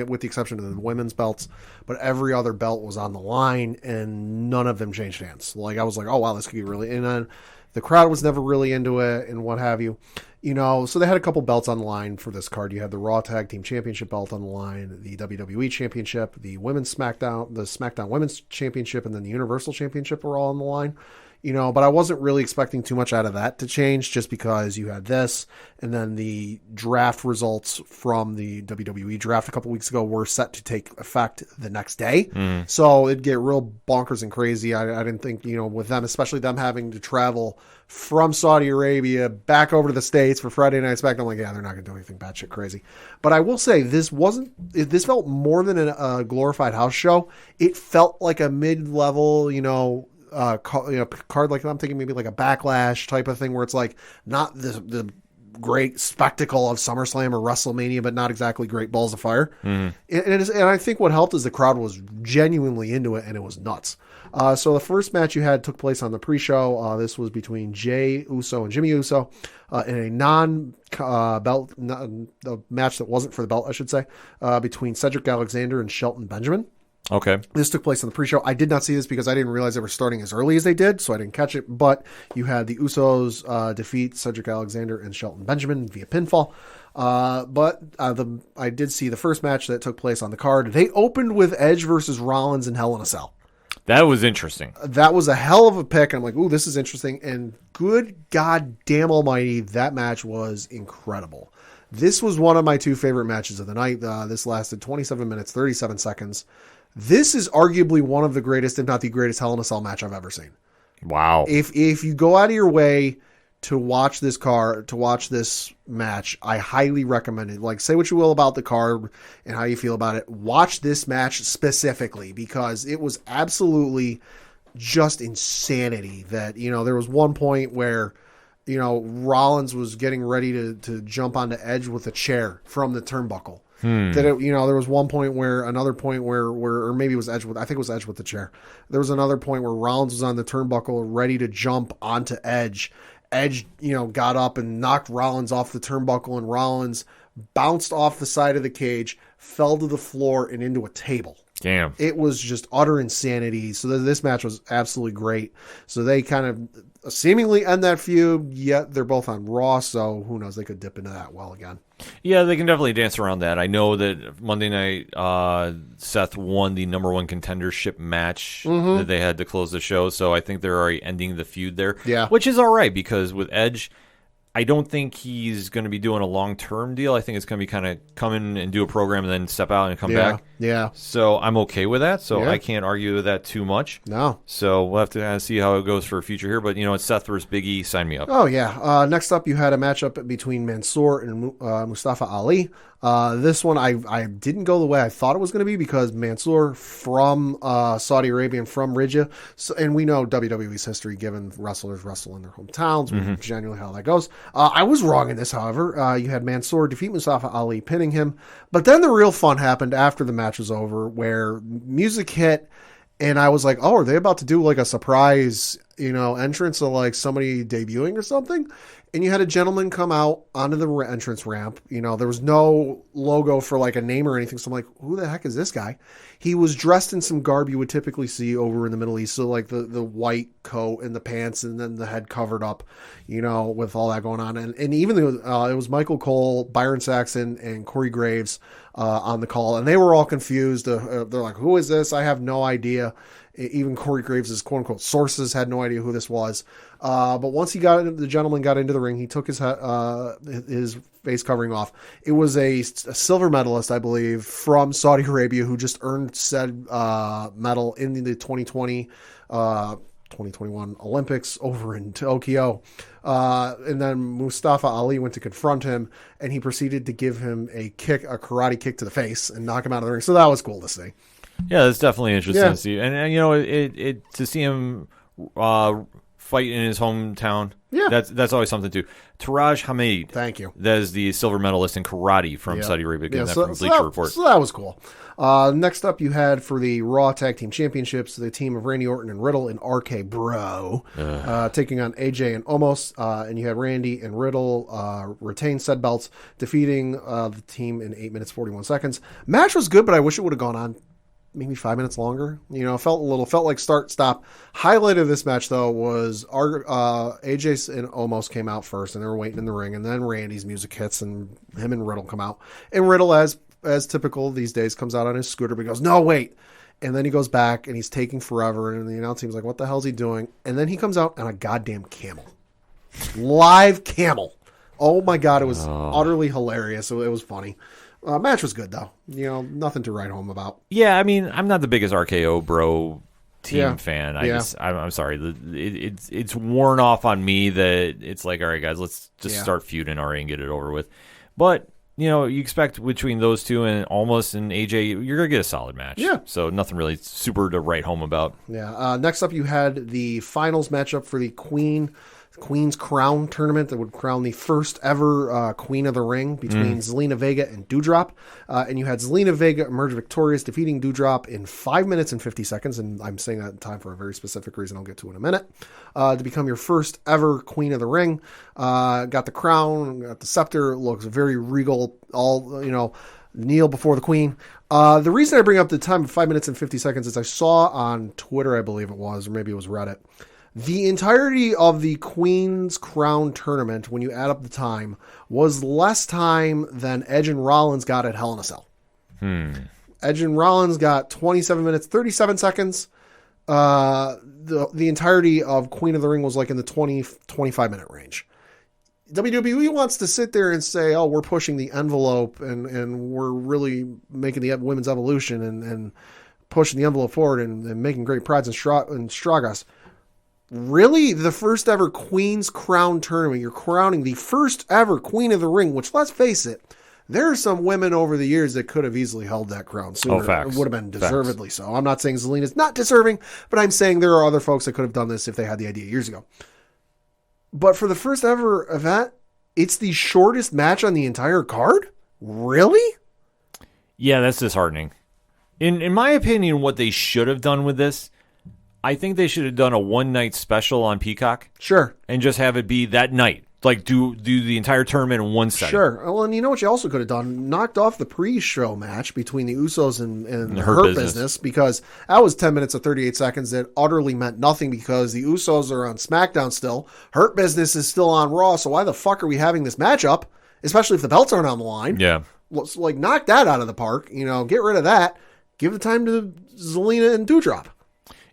with the exception of the women's belts, but every other belt was on the line, and and none of them changed hands. Like, I was like, oh, wow, this could be really... And then the crowd was never really into it and what have you. So they had a couple belts on the line for this card. You had the Raw Tag Team Championship belt on the line, the WWE Championship, the SmackDown Women's Championship, and then the Universal Championship were all on the line. But I wasn't really expecting too much out of that to change, just because you had this, and then the draft results from the WWE draft a couple weeks ago were set to take effect the next day. So it'd get real bonkers and crazy. I didn't think, with them, especially them having to travel from Saudi Arabia back over to the States for Friday Night SmackDown, I'm like, yeah, they're not going to do anything batshit crazy. But I will say, this felt more than a glorified house show. It felt like a mid-level, card, like I'm thinking maybe like a Backlash type of thing, where it's like not the great spectacle of SummerSlam or WrestleMania, but not exactly great balls of fire. And I think what helped is the crowd was genuinely into it, and it was nuts. So the first match you had took place on the pre-show. This was between Jey Uso and Jimmy Uso in a non-belt, a match that wasn't for the belt, I should say, between Cedric Alexander and Shelton Benjamin. Okay. This took place in the pre-show. I did not see this because I didn't realize they were starting as early as they did, so I didn't catch it. But you had the Usos defeat Cedric Alexander and Shelton Benjamin via pinfall. But I did see the first match that took place on the card. They opened with Edge versus Rollins in Hell in a Cell. That was interesting. That was a hell of a pick. I'm like, ooh, this is interesting. And good goddamn almighty, that match was incredible. This was one of my two favorite matches of the night. This lasted 27 minutes, 37 seconds. This is arguably one of the greatest, if not the greatest, Hell in a Cell match I've ever seen. Wow. If you go out of your way to watch this match, I highly recommend it. Like, say what you will about the card and how you feel about it. Watch this match specifically, because it was absolutely just insanity. That, there was one point where, Rollins was getting ready to jump onto Edge with a chair from the turnbuckle. That there was another point where, or maybe it was Edge I think it was Edge with the chair. There was another point where Rollins was on the turnbuckle ready to jump onto Edge. Edge, got up and knocked Rollins off the turnbuckle, and Rollins bounced off the side of the cage, fell to the floor and into a table. Damn. It was just utter insanity. So this match was absolutely great. So they kind of seemingly end that feud, yet they're both on Raw, so who knows, they could dip into that well again. Yeah, they can definitely dance around that. I know that Monday night, Seth won the number one contendership match that they had to close the show, so I think they're already ending the feud there. Yeah. Which is all right, because with Edge, I don't think he's going to be doing a long-term deal. I think it's going to be kind of come in and do a program and then step out and come back. Yeah. So I'm okay with that. So I can't argue with that too much. No. So we'll have to kind of see how it goes for a future here. But, it's Seth versus Big E. Sign me up. Oh, yeah. Next up, you had a matchup between Mansoor and Mustafa Ali. This one, I didn't go the way I thought it was going to be, because Mansoor from Saudi Arabia and from Riyadh, and we know WWE's history, given wrestlers wrestle in their hometowns, generally how that goes. I was wrong in this, however. You had Mansoor defeat Mustafa Ali, pinning him. But then the real fun happened after the match was over, where music hit, and I was like, oh, are they about to do like a surprise, entrance of like somebody debuting or something? And you had a gentleman come out onto the entrance ramp. There was no logo for like a name or anything. So I'm like, who the heck is this guy? He was dressed in some garb you would typically see over in the Middle East. So like the white coat and the pants, and then the head covered up, with all that going on. And even though it was Michael Cole, Byron Saxton, and Corey Graves on the call, and they were all confused. They're like, who is this? I have no idea. Even Corey Graves' quote unquote sources had no idea who this was. But once the gentleman got into the ring, he took his face covering off. It was a silver medalist, I believe, from Saudi Arabia, who just earned said medal in the 2021 Olympics over in Tokyo. And then Mustafa Ali went to confront him, and he proceeded to give him a karate kick to the face and knock him out of the ring. So that was cool to see. Yeah, that's definitely interesting to see. And it to see him fight in his hometown. Yeah, that's always something too. Taraj Hamid, thank you. That is the silver medalist in karate from Saudi Arabia. Getting that from Bleacher Report. So that was cool. Next up, you had for the Raw Tag Team Championships the team of Randy Orton and Riddle and RK Bro taking on AJ and Omos. And you had Randy and Riddle retain said belts, defeating the team in 8 minutes 41 seconds. Match was good, but I wish it would have gone on maybe 5 minutes longer. Felt like start stop. Highlight of this match though was our AJ and Omos came out first, and they were waiting in the ring, and then Randy's music hits, and him and Riddle come out, and Riddle, as typical these days, comes out on his scooter, but he goes, "No, wait." And then he goes back, and he's taking forever, and the announce team's like, "What the hell's he doing?" And then he comes out on a goddamn camel. Live camel. Oh my God, it was utterly hilarious. So it was funny. Match was good though. Nothing to write home about. Yeah, I mean, I'm not the biggest RKO bro team fan. I'm sorry. It's worn off on me that it's like, all right, guys, let's just start feuding already and get it over with. But you expect between those two and Almost and AJ, you're gonna get a solid match. Yeah. So nothing really super to write home about. Yeah. Next up, you had the finals matchup for the Queen's Crown tournament that would crown the first ever Queen of the Ring between Zelina Vega and Doudrop. And you had Zelina Vega emerge victorious, defeating Doudrop in 5 minutes and 50 seconds. And I'm saying that in time for a very specific reason I'll get to in a minute. To become your first ever Queen of the Ring. Got the crown, got the scepter. It looks very regal. Kneel before the Queen. The reason I bring up the time of 5 minutes and 50 seconds is I saw on Twitter, I believe it was, or maybe it was Reddit, the entirety of the Queen's Crown tournament, when you add up the time, was less time than Edge and Rollins got at Hell in a Cell. Edge and Rollins got 27 minutes, 37 seconds. The entirety of Queen of the Ring was like in the 20, 25 minute range. WWE wants to sit there and say, oh, we're pushing the envelope and we're really making the women's evolution and pushing the envelope forward and making great prides and Stragas. Really? The first ever Queen's Crown tournament. You're crowning the first ever Queen of the Ring, which, let's face it, there are some women over the years that could have easily held that crown sooner. Facts. It would have been deservedly so. I'm not saying Zelina's not deserving, but I'm saying there are other folks that could have done this if they had the idea years ago. But for the first ever event, it's the shortest match on the entire card? Really? Yeah, that's disheartening. In my opinion, what they should have done with this, I think they should have done a one-night special on Peacock. Sure. And just have it be that night. Like, do the entire tournament in one setting. Sure. Well, and you know what you also could have done? Knocked off the pre-show match between the Usos and Hurt Business, because that was 10 minutes of 38 seconds that utterly meant nothing because the Usos are on SmackDown still. Hurt Business is still on Raw, so why the fuck are we having this matchup? Especially if the belts aren't on the line. Yeah. Let's, knock that out of the park. Get rid of that. Give the time to Zelina and Doudrop.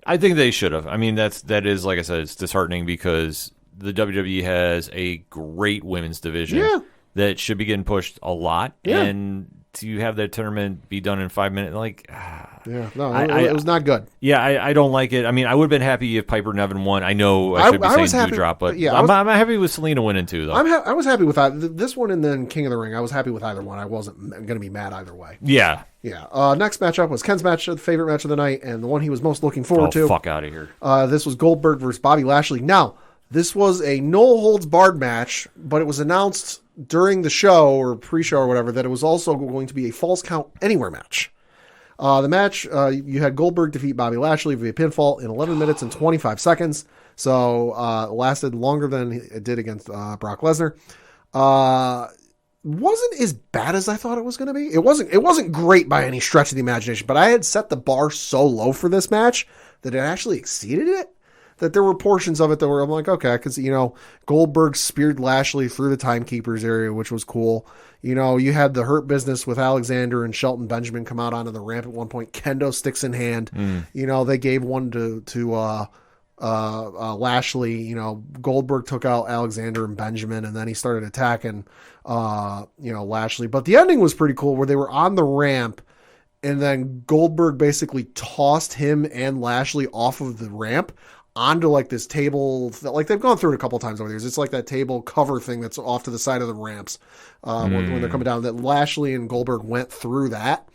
I think they should have. I mean, that is, like I said, it's disheartening because the WWE has a great women's division that should be getting pushed a lot. Yeah. And to have that tournament be done in 5 minutes, it was not good. Yeah, I don't like it. I mean, I would have been happy if Piper Nevin won. I know I should be saying Doudrop, but I'm happy with Selena winning too, though. I was happy with this one and then King of the Ring. I was happy with either one. I wasn't going to be mad either way. Yeah. Yeah. Next matchup was Ken's match, the favorite match of the night, and the one he was most looking forward to. Fuck out of here. This was Goldberg versus Bobby Lashley. Now, this was a no-holds-barred match, but it was announced during the show or pre-show or whatever that it was also going to be a false count anywhere match. The match, you had Goldberg defeat Bobby Lashley via pinfall in 11 minutes and 25 seconds. So it lasted longer than it did against Brock Lesnar. Wasn't as bad as I thought it was going to be. It wasn't great by any stretch of the imagination, but I had set the bar so low for this match that it actually exceeded it. That there were portions of it that were, I'm like, okay, because, Goldberg speared Lashley through the timekeepers area, which was cool. You had the Hurt Business with Alexander and Shelton Benjamin come out onto the ramp at one point, kendo sticks in hand. They gave one to Lashley. Goldberg took out Alexander and Benjamin, and then he started attacking, Lashley. But the ending was pretty cool where they were on the ramp, and then Goldberg basically tossed him and Lashley off of the ramp onto this table, they've gone through it a couple times over the years. It's like that table cover thing that's off to the side of the ramps when they're coming down. That Lashley and Goldberg went through that,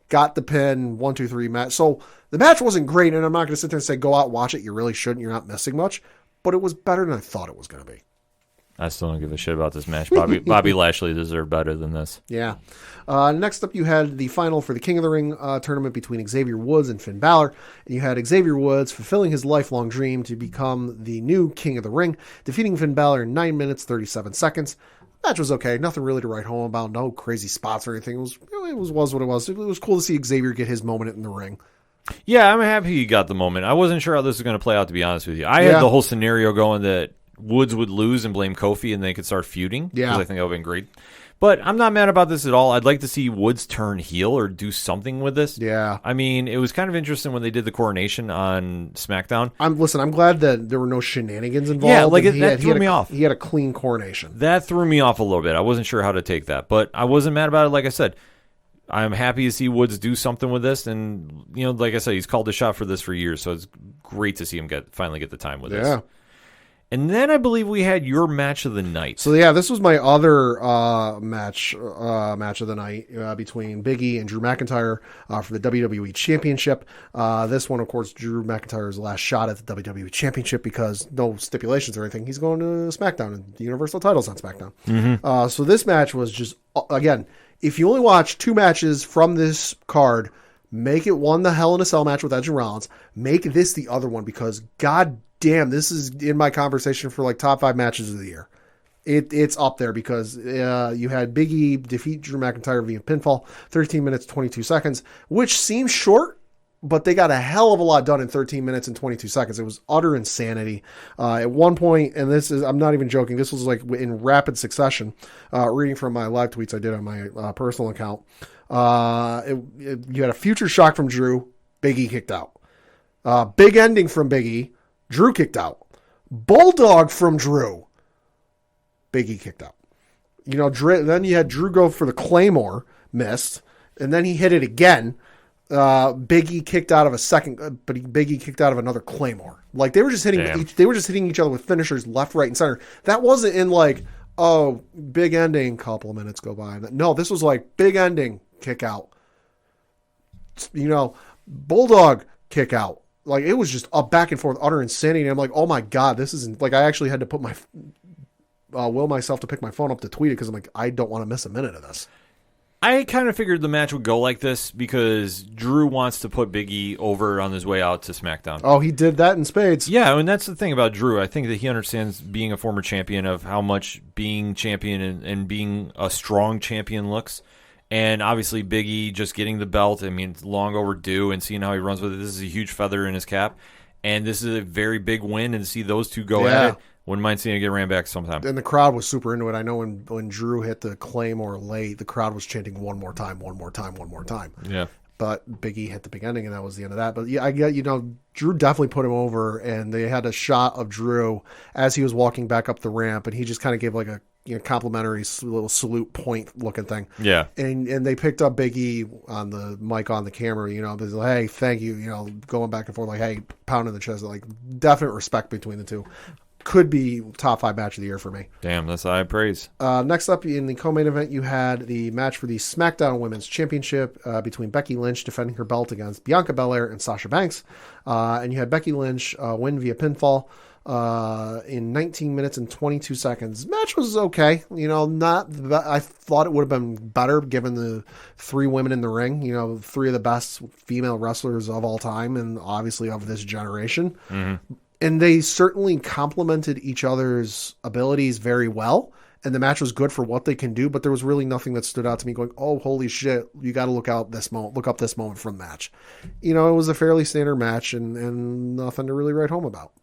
got the pin, 1, 2, 3 match. So the match wasn't great, and I'm not going to sit there and say go out and watch it. You really shouldn't. You're not missing much, but it was better than I thought it was going to be. I still don't give a shit about this match. Bobby Lashley deserved better than this. Yeah. Next up, you had the final for the King of the Ring tournament between Xavier Woods and Finn Balor. And you had Xavier Woods fulfilling his lifelong dream to become the new King of the Ring, defeating Finn Balor in 9 minutes, 37 seconds. Match was okay. Nothing really to write home about. No crazy spots or anything. It was what it was. It was cool to see Xavier get his moment in the ring. Yeah, I'm happy you got the moment. I wasn't sure how this was going to play out, to be honest with you. I had the whole scenario going that Woods would lose and blame Kofi and they could start feuding. Yeah. Because I think that would have been great. But I'm not mad about this at all. I'd like to see Woods turn heel or do something with this. Yeah. I mean, it was kind of interesting when they did the coronation on SmackDown. I'm glad that there were no shenanigans involved. Yeah, like and that threw me off. He had a clean coronation. That threw me off a little bit. I wasn't sure how to take that. But I wasn't mad about it, like I said. I'm happy to see Woods do something with this. And, like I said, he's called the shot for this for years. So it's great to see him finally get the time with this. And then I believe we had your match of the night. So yeah, this was my other match of the night between Big E and Drew McIntyre for the WWE Championship. This one, of course, Drew McIntyre's last shot at the WWE Championship because no stipulations or anything. He's going to SmackDown and the Universal title's on SmackDown. So this match was just, again, if you only watch 2 matches from this card, make it one the Hell in a Cell match with Edge and Rollins. Make this the other one because God damn, this is in my conversation for like top 5 matches of the year. It's up there because you had Big E defeat Drew McIntyre via pinfall, 13 minutes, 22 seconds, which seems short, but they got a hell of a lot done in 13 minutes and 22 seconds. It was utter insanity. At one point, and I'm not even joking, this was like in rapid succession, reading from my live tweets I did on my personal account. You had a future shock from Drew, Big E kicked out. Big ending from Big E, Drew kicked out. Bulldog from Drew. Big E kicked out. Then you had Drew go for the Claymore, missed, and then he hit it again. Big E kicked out of a second, but Big E kicked out of another Claymore. Like they were just hitting each other with finishers left, right, and center. That wasn't in like, oh, big ending, couple of minutes go by. No, this was like big ending, kick out. Bulldog kick out. Like, it was just up back and forth, utter insanity. And I'm like, oh my God, this isn't, like, I actually had to put will myself to pick my phone up to tweet it because I'm like, I don't want to miss a minute of this. I kind of figured the match would go like this because Drew wants to put Big E over on his way out to SmackDown. Oh, he did that in spades. Yeah, and that's the thing about Drew. I think that he understands being a former champion of how much being champion and being a strong champion looks. And obviously, Big E just getting the belt, I mean, it's long overdue, and seeing how he runs with it, this is a huge feather in his cap. And this is a very big win, and to see those two go at it, wouldn't mind seeing it get ran back sometime. And the crowd was super into it. I know when Drew hit the Claymore late, the crowd was chanting one more time, one more time, one more time. Yeah. But Big E hit the big ending, and that was the end of that. But yeah, I get, Drew definitely put him over, and they had a shot of Drew as he was walking back up the ramp, and he just kind of gave like a complimentary little salute point looking thing. Yeah. And they picked up Big E on the mic on the camera, but like, hey, thank you, going back and forth, like, hey, pounding the chest, like definite respect between the two. Could be top 5 match of the year for me. Damn, that's high praise. Next up in the co-main event, you had the match for the SmackDown Women's Championship between Becky Lynch defending her belt against Bianca Belair and Sasha Banks. And you had Becky Lynch win via pinfall in 19 minutes and 22 seconds. Match was okay. I thought it would have been better given the 3 women in the ring. 3 of the best female wrestlers of all time and obviously of this generation. Mm-hmm. And they certainly complemented each other's abilities very well. And the match was good for what they can do, but there was really nothing that stood out to me going, oh, holy shit, you got to look up this moment from the match. It was a fairly standard match and nothing to really write home about.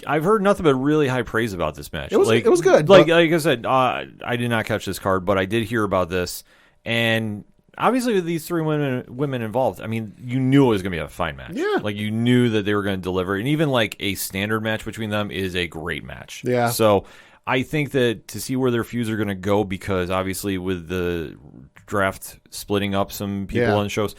I've heard nothing but really high praise about this match. It was good. Like I said, I did not catch this card, but I did hear about this. And obviously, with these 3 women involved, I mean, you knew it was going to be a fine match. Yeah. Like, you knew that they were going to deliver. And even, like, a standard match between them is a great match. Yeah. So, I think that to see where their feuds are going to go, because obviously with the draft splitting up some people on shows,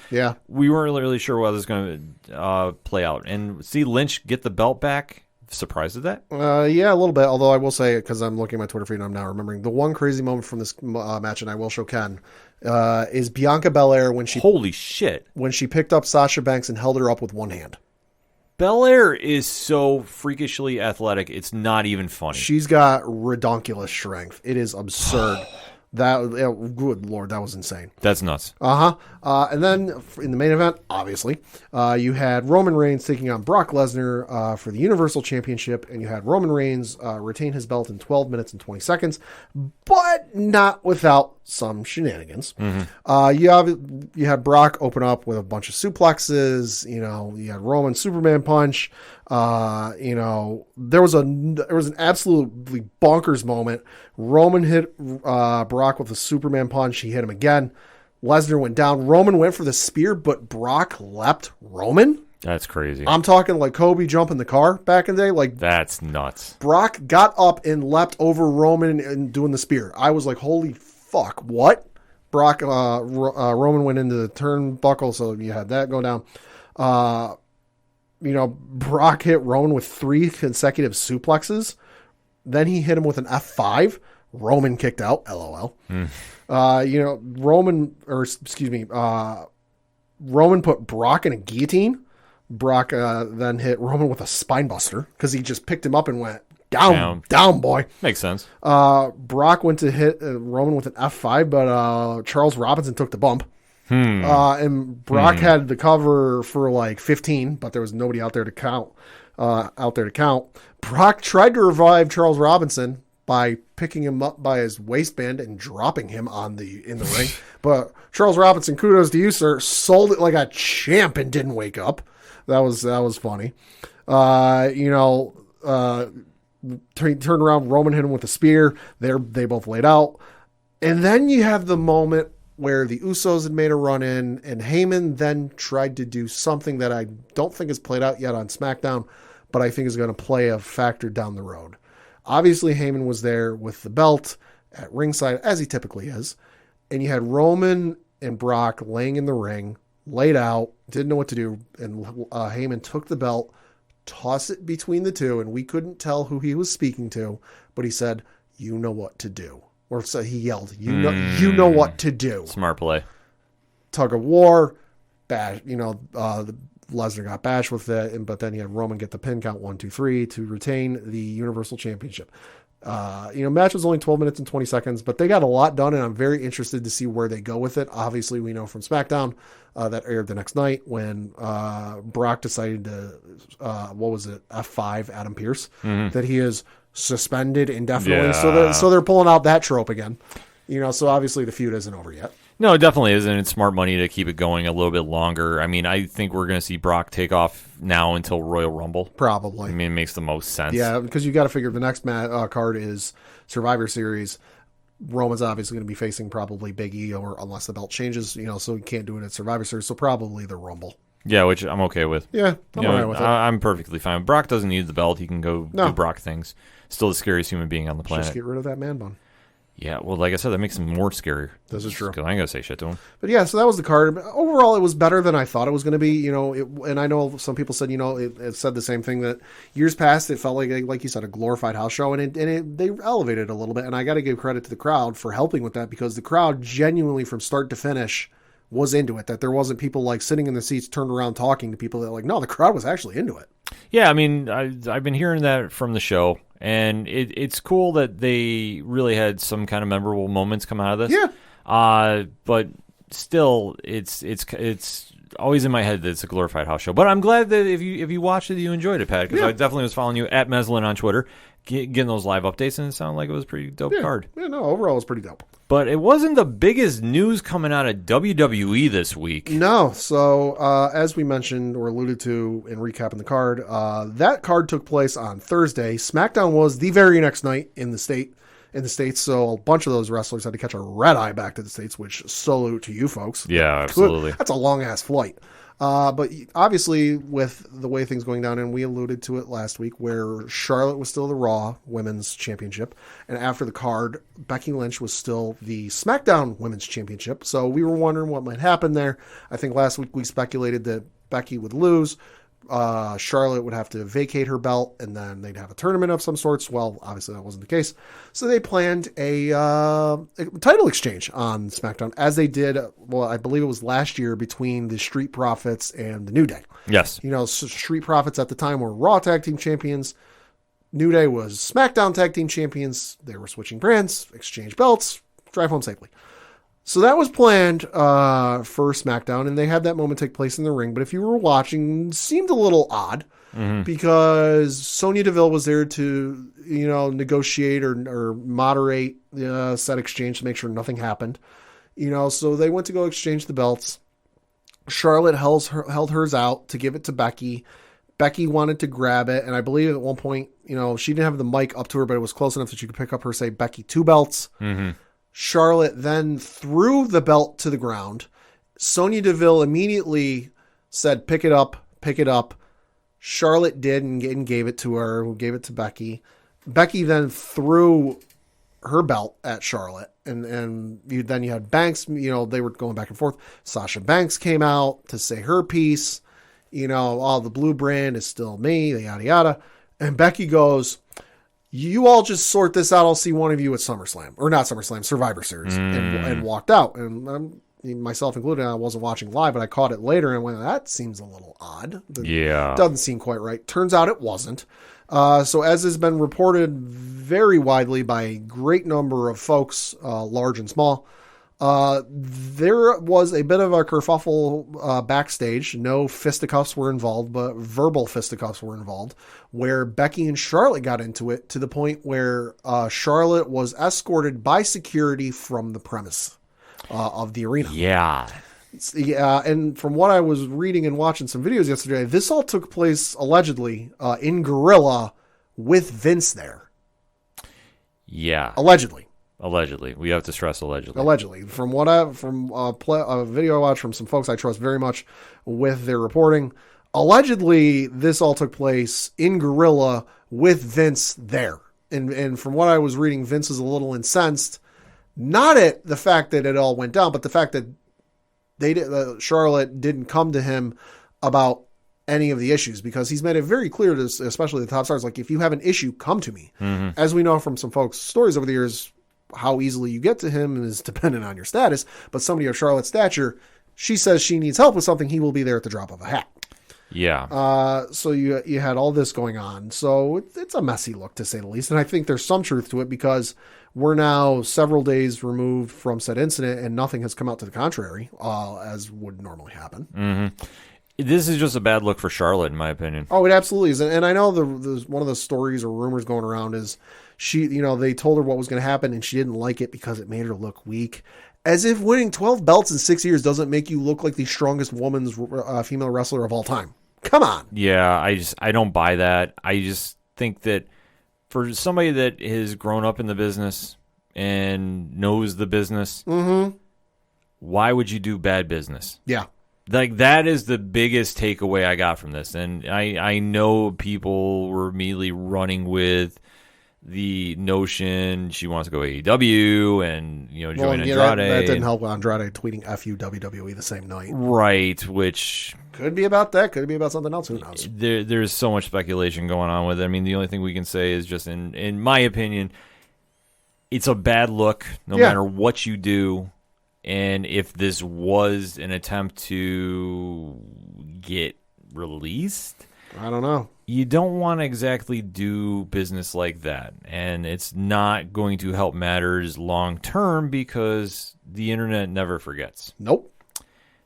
we weren't really sure how this was going to play out. And see Lynch get the belt back, surprised at that? Yeah, a little bit. Although I will say, because I'm looking at my Twitter feed and I'm now remembering, the one crazy moment from this match, and I will show Ken, is Bianca Belair when she picked up Sasha Banks and held her up with one hand. Belair is so freakishly athletic, it's not even funny. She's got redonkulous strength. It is absurd. Good Lord, that was insane. That's nuts. And then in the main event, obviously, you had Roman Reigns taking on Brock Lesnar for the Universal Championship, and you had Roman Reigns retain his belt in 12 minutes and 20 seconds, but not without some shenanigans. You had Brock open up with a bunch of suplexes. You had Roman Superman punch. There was an absolutely bonkers moment. Roman hit Brock with a Superman punch. He hit him again. Lesnar went down. Roman went for the spear, but Brock leapt Roman. That's crazy. I'm talking like Kobe jumping the car back in the day. Like, that's nuts. Brock got up and leapt over Roman and doing the spear. I was like, holy fuck, what? Roman went into the turnbuckle, so you had that go down. Brock hit Roman with 3 consecutive suplexes. Then he hit him with an F5. Roman kicked out. LOL. Roman put Brock in a guillotine. Brock then hit Roman with a spine buster because he just picked him up and went down, boy. Makes sense. Brock went to hit Roman with an F5, but Charles Robinson took the bump. And Brock had the cover for like 15, but there was nobody out there to count. Brock tried to revive Charles Robinson by picking him up by his waistband and dropping him in the ring. But Charles Robinson, kudos to you, sir, sold it like a champ and didn't wake up. That was funny. Turned around, Roman hit him with a spear. They both laid out. And then you have the moment where the Usos had made a run in, and Heyman then tried to do something that I don't think is played out yet on SmackDown, but I think is going to play a factor down the road. Obviously, Heyman was there with the belt at ringside, as he typically is. And you had Roman and Brock laying in the ring, laid out, didn't know what to do. And Heyman took the belt, tossed it between the two, and we couldn't tell who he was speaking to, but he said, "You know what to do." Or so he yelled, you know what to do. Smart play. Tug of war, bash, Lesnar got bashed with it, but then he had Roman get the pin count 1, 2, 3 to retain the Universal Championship. Match was only 12 minutes and 20 seconds, but they got a lot done, and I'm very interested to see where they go with it. Obviously, we know from SmackDown that aired the next night when Brock decided to, F5 Adam Pearce, that he is suspended indefinitely. Yeah. So they're pulling out that trope again. So obviously the feud isn't over yet. No, it definitely isn't. It's smart money to keep it going a little bit longer. I mean, I think we're going to see Brock take off now until Royal Rumble. Probably. I mean, it makes the most sense. Yeah, because you got to figure the next card is Survivor Series. Roman's obviously going to be facing probably Big E, or unless the belt changes, so he can't do it at Survivor Series. So probably the Rumble. Yeah, which I'm okay with. Yeah, I'm all right with it. I'm perfectly fine. Brock doesn't need the belt. He can go do Brock things. Still the scariest human being on the planet. Just get rid of that man bun. Yeah, well, like I said, that makes him more scarier. This is true. I ain't going to say shit to him. But yeah, so that was the card. Overall, it was better than I thought it was going to be. And I know some people said, it said the same thing, that years past, it felt like you said, a glorified house show, and they elevated it a little bit. And I got to give credit to the crowd for helping with that, because the crowd genuinely, from start to finish, was into it. That there wasn't people like sitting in the seats, turned around talking to people. That no, the crowd was actually into it. Yeah, I mean, I've been hearing that from the show. And it's cool that they really had some kind of memorable moments come out of this. Yeah. But still, it's always in my head that it's a glorified house show. But I'm glad that if you watched it, you enjoyed it, Pat, because I definitely was following you at Meslin on Twitter, getting those live updates, and it sounded like it was a pretty dope card. Yeah, no, overall it was pretty dope. But it wasn't the biggest news coming out of WWE this week. No. So, as we mentioned or alluded to in recapping the card, that card took place on Thursday. SmackDown was the very next night in the States. So a bunch of those wrestlers had to catch a red eye back to the States, which salute to you folks. Yeah, absolutely. That's a long ass flight. But obviously, with the way things going down, and we alluded to it last week, where Charlotte was still the Raw Women's Championship, and after the card, Becky Lynch was still the SmackDown Women's Championship. So we were wondering what might happen there. I think last week we speculated that Becky would lose. Charlotte would have to vacate her belt, and then they'd have a tournament of some sorts. Well, obviously that wasn't the case. So they planned a title exchange on SmackDown, as they did, well, I believe it was last year, between the Street Profits and the New Day. Yes. So Street Profits at the time were Raw Tag Team Champions. New Day was SmackDown Tag Team Champions. They were switching brands, exchange belts, drive home safely. So that was planned for SmackDown, and they had that moment take place in the ring. But if you were watching, it seemed a little odd because Sonya Deville was there to, negotiate or moderate the said exchange to make sure nothing happened. So they went to go exchange the belts. Charlotte held hers out to give it to Becky. Becky wanted to grab it, and I believe at one point, she didn't have the mic up to her, but it was close enough that you could pick up her, say, Becky 2 belts. Charlotte then threw the belt to the ground. Sonya Deville immediately said, pick it up, pick it up. Charlotte did and gave it to her, who gave it to Becky. Becky then threw her belt at Charlotte, and then you had Banks, they were going back and forth. Sasha Banks came out to say her piece, all the blue brand is still me, yada yada. And Becky goes, you all just sort this out. I'll see one of you at SummerSlam, or not SummerSlam, Survivor Series, and walked out. And myself included, I wasn't watching live, but I caught it later and went, that seems a little odd. Doesn't seem quite right. Turns out it wasn't. So as has been reported very widely by a great number of folks, large and small, there was a bit of a kerfuffle backstage. No fisticuffs were involved, but verbal fisticuffs were involved, where Becky and Charlotte got into it to the point where Charlotte was escorted by security from the premise of the arena. Yeah. And from what I was reading and watching some videos yesterday, this all took place allegedly in Gorilla with Vince there. Yeah. Allegedly. We have to stress allegedly. Allegedly. From a video I watched from some folks I trust very much with their reporting, allegedly this all took place in Gorilla with Vince there. And from what I was reading, Vince is a little incensed, not at the fact that it all went down, but the fact that Charlotte didn't come to him about any of the issues, because he's made it very clear to especially the top stars, like, if you have an issue, come to me. As we know from some folks' stories over the years, how easily you get to him is dependent on your status, but somebody of Charlotte's stature, she says she needs help with something, he will be there at the drop of a hat. Yeah. So you had all this going on. So it's a messy look, to say the least. And I think there's some truth to it, because we're now several days removed from said incident and nothing has come out to the contrary, as would normally happen. This is just a bad look for Charlotte, in my opinion. Oh, it absolutely is. And I know the one of the stories or rumors going around is she, they told her what was going to happen and she didn't like it because it made her look weak. As if winning 12 belts in 6 years doesn't make you look like the strongest woman's female wrestler of all time. Come on. Yeah, I don't buy that. I just think that for somebody that has grown up in the business and knows the business, why would you do bad business? Yeah. Like, that is the biggest takeaway I got from this. And I know people were immediately running with the notion she wants to go AEW and, join Andrade. That didn't help Andrade tweeting FU WWE the same night. Right, which could be about that. Could be about something else. Who knows? There's so much speculation going on with it. I mean, the only thing we can say is just, in my opinion, it's a bad look no matter what you do. And if this was an attempt to get released, I don't know. You don't want to exactly do business like that. And it's not going to help matters long term, because the internet never forgets. Nope.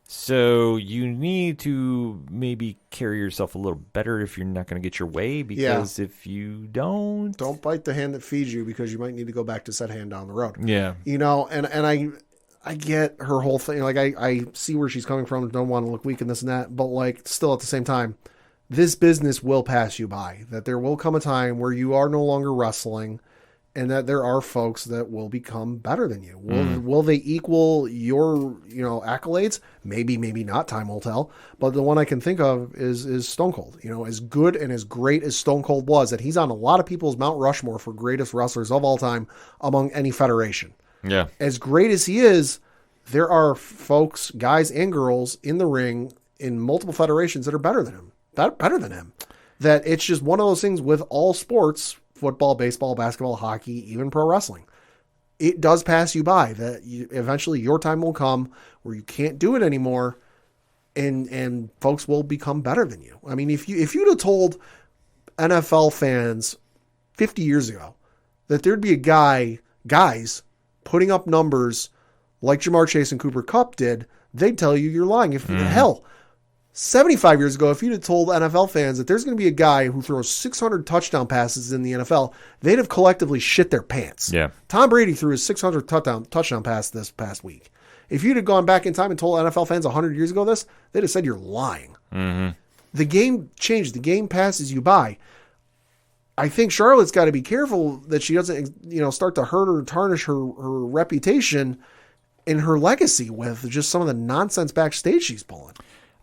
So you need to maybe carry yourself a little better if you're not going to get your way, because if you don't bite the hand that feeds you, because you might need to go back to said hand down the road. Yeah. And I get her whole thing. Like, I see where she's coming from. Don't want to look weak and this and that. But, like, still at the same time, this business will pass you by. That there will come a time where you are no longer wrestling, and that there are folks that will become better than you. Will they equal your, accolades? Maybe, maybe not. Time will tell. But the one I can think of is Stone Cold. As good and as great as Stone Cold was, that he's on a lot of people's Mount Rushmore for greatest wrestlers of all time among any federation. Yeah. As great as he is, there are folks, guys and girls, in the ring in multiple federations that are better than him. That it's just one of those things with all sports, football, baseball, basketball, hockey, even pro wrestling. It does pass you by, that eventually your time will come where you can't do it anymore, and folks will become better than you. I mean, if you'd have told NFL fans 50 years ago that there'd be guys putting up numbers like Jamar Chase and Cooper Kupp did, they'd tell you you're lying. Hell, 75 years ago, if you'd have told NFL fans that there's going to be a guy who throws 600 touchdown passes in the NFL, they'd have collectively shit their pants. Yeah. Tom Brady threw his 600 touchdown pass this past week. If you'd have gone back in time and told NFL fans 100 years ago this, they'd have said you're lying. Mm-hmm. The game changed. The game passes you by. I think Charlotte's got to be careful that she doesn't, start to hurt or tarnish her reputation and her legacy with just some of the nonsense backstage she's pulling.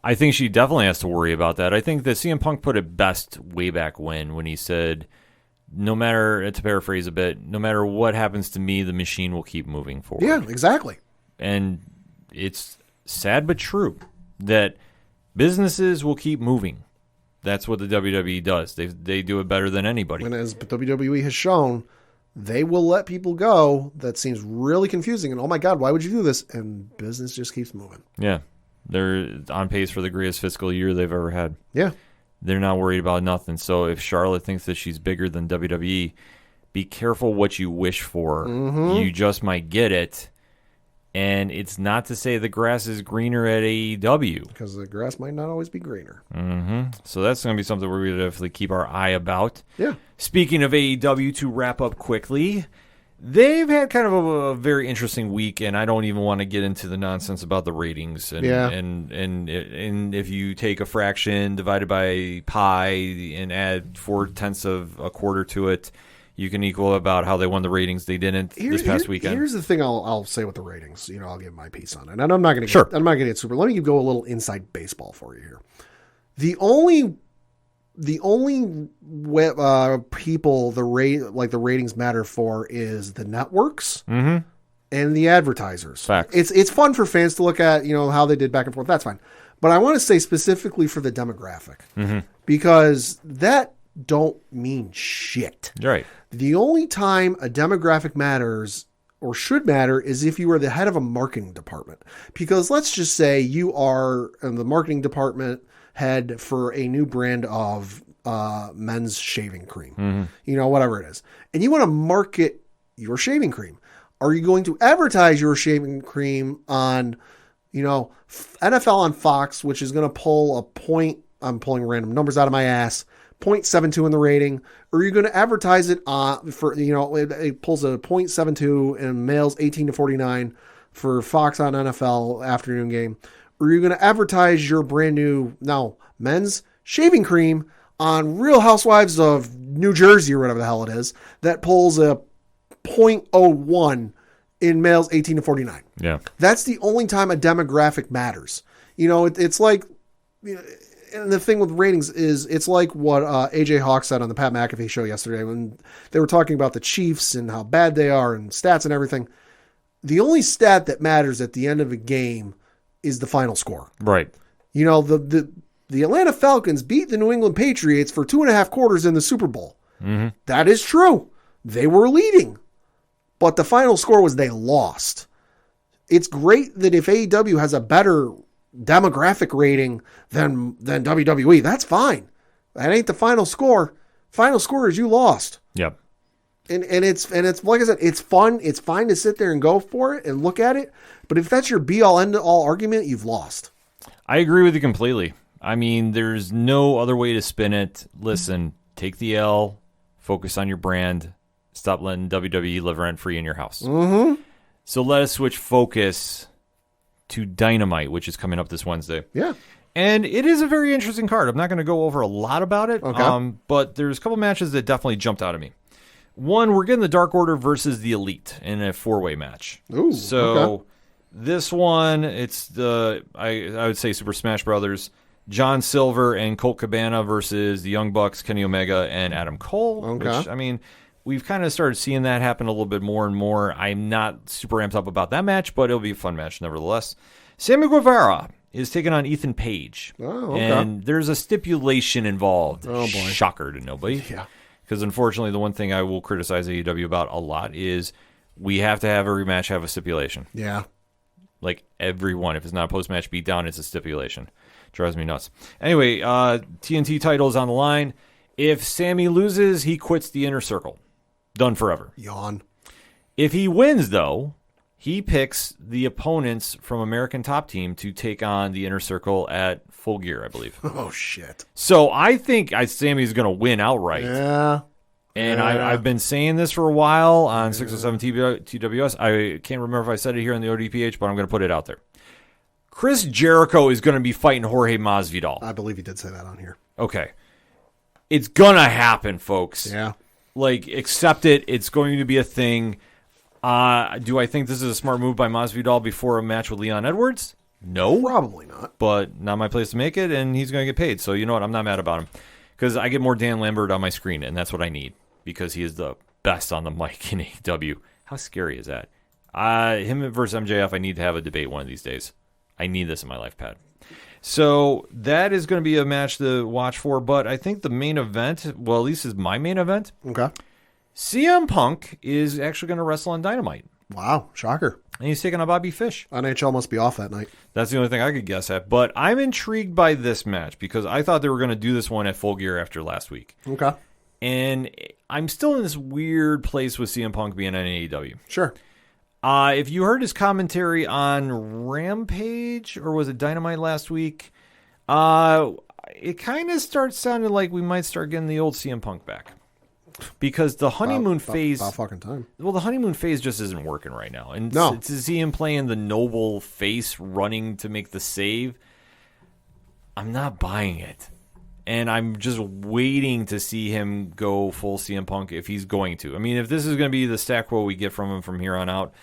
I think she definitely has to worry about that. I think that CM Punk put it best way back when he said, no matter, to paraphrase a bit, no matter what happens to me, the machine will keep moving forward. Yeah, exactly. And it's sad but true that businesses will keep moving. That's what the WWE does. They do it better than anybody. And as WWE has shown, they will let people go. That seems really confusing. And oh my God, why would you do this? And business just keeps moving. Yeah. They're on pace for the greatest fiscal year they've ever had. Yeah. They're not worried about nothing. So if Charlotte thinks that she's bigger than WWE, be careful what you wish for. Mm-hmm. You just might get it. And it's not to say the grass is greener at AEW. Because the grass might not always be greener. Mm-hmm. So that's going to be something we're going to definitely keep our eye about. Yeah. Speaking of AEW, to wrap up quickly, they've had kind of a very interesting week, and I don't even want to get into the nonsense about the ratings. And, Yeah. and if you take a fraction divided by pi and add 0.4 of a quarter to it, you can equal about how they won the ratings. They didn't this past weekend. Here's the thing I'll say with the ratings. I'll give my piece on it. And I'm not going to Sure. I'm not going to get super. Let me go a little inside baseball for you here. The only people the ratings matter for is the networks and the advertisers. Facts. It's fun for fans to look at, how they did back and forth. That's fine. But I want to say specifically for the demographic because that don't mean shit. Right. The only time a demographic matters or should matter is if you are the head of a marketing department. Because let's just say you are in the marketing department head for a new brand of men's shaving cream, whatever it is. And you want to market your shaving cream. Are you going to advertise your shaving cream on, NFL on Fox, which is going to pull a point, I'm pulling random numbers out of my ass, 0.72 in the rating, or are you going to advertise it for, it pulls a 0.72 in males 18 to 49 for Fox on NFL afternoon game, or are you going to advertise your brand new, men's shaving cream on Real Housewives of New Jersey or whatever the hell it is, that pulls a 0.01 in males 18 to 49. Yeah. That's the only time a demographic matters. It's like, and the thing with ratings is it's like what AJ Hawk said on the Pat McAfee show yesterday when they were talking about the Chiefs and how bad they are and stats and everything. The only stat that matters at the end of a game is the final score. Right. The Atlanta Falcons beat the New England Patriots for 2.5 quarters in the Super Bowl. Mm-hmm. That is true. They were leading, but the final score was they lost. It's great that if AEW has a better demographic rating than WWE, that's fine. That ain't the final score. Final score is you lost. Yep. And it's like I said, it's fun. It's fine to sit there and go for it and look at it. But if that's your be all end all argument, you've lost. I agree with you completely. I mean, there's no other way to spin it. Listen, take the L, focus on your brand, stop letting WWE live rent free in your house. Mm-hmm. So let us switch focus to Dynamite, which is coming up this Wednesday. Yeah. And it is a very interesting card. I'm not going to go over a lot about it, okay. But there's a couple matches that definitely jumped out at me. One, we're getting the Dark Order versus the Elite in a 4-way match. Ooh, so okay. This one, it's the I would say Super Smash Brothers, John Silver and Colt Cabana versus the Young Bucks, Kenny Omega and Adam Cole. Okay. Which, I mean, we've kind of started seeing that happen a little bit more and more. I'm not super amped up about that match, but it'll be a fun match nevertheless. Sammy Guevara is taking on Ethan Page. Oh, okay. And there's a stipulation involved. Oh, boy. Shocker to nobody. Yeah. Because unfortunately, the one thing I will criticize AEW about a lot is we have to have every match have a stipulation. Yeah. Like every one. If it's not a post-match beatdown, it's a stipulation. Drives me nuts. Anyway, TNT title is on the line. If Sammy loses, he quits the Inner Circle. Done forever. Yawn. If he wins, though, he picks the opponents from American Top Team to take on the Inner Circle at Full Gear, I believe. Oh, shit. So I think Sammy's going to win outright. Yeah. And Yeah. I've been saying this for a while on 607 TWS. I can't remember if I said it here on the ODPH, but I'm going to put it out there. Chris Jericho is going to be fighting Jorge Masvidal. I believe he did say that on here. Okay. It's going to happen, folks. Yeah. Like, accept it. It's going to be a thing. Do I think this is a smart move by Masvidal before a match with Leon Edwards? No. Probably not. But not my place to make it, and he's going to get paid. So you know what? I'm not mad about him. Because I get more Dan Lambert on my screen, and that's what I need. Because he is the best on the mic in AEW. How scary is that? Him versus MJF, I need to have a debate one of these days. I need this in my life pad. So that is going to be a match to watch for. But I think the main event, well, at least is my main event. Okay. CM Punk is actually going to wrestle on Dynamite. Wow. Shocker. And he's taking on Bobby Fish. NHL must be off that night. That's the only thing I could guess at. But I'm intrigued by this match because I thought they were going to do this one at Full Gear after last week. Okay. And I'm still in this weird place with CM Punk being on AEW. Sure. If you heard his commentary on Rampage, or was it Dynamite last week, it kind of starts sounding like we might start getting the old CM Punk back. Because the honeymoon phase... About fucking time. Well, the honeymoon phase just isn't working right now. And No. to see him playing the noble face running to make the save, I'm not buying it. And I'm just waiting to see him go full CM Punk if he's going to. I mean, if this is going to be the stack quo we get from him from here on out...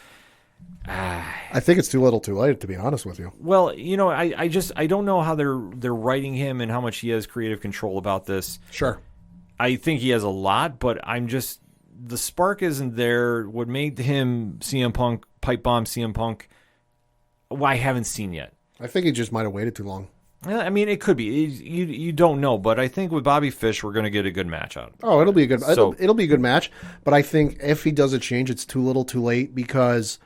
I think it's too little too late, to be honest with you. Well, you know, I don't know how they're writing him and how much he has creative control about this. Sure. I think he has a lot, but the spark isn't there. What made him CM Punk, pipe bomb CM Punk, I haven't seen yet. I think he just might have waited too long. I mean, it could be. You don't know, but I think with Bobby Fish, we're going to get a good match out of it. Oh, it'll be a good. So- It'll be a good match. But I think if he does a change, it's too little, too late because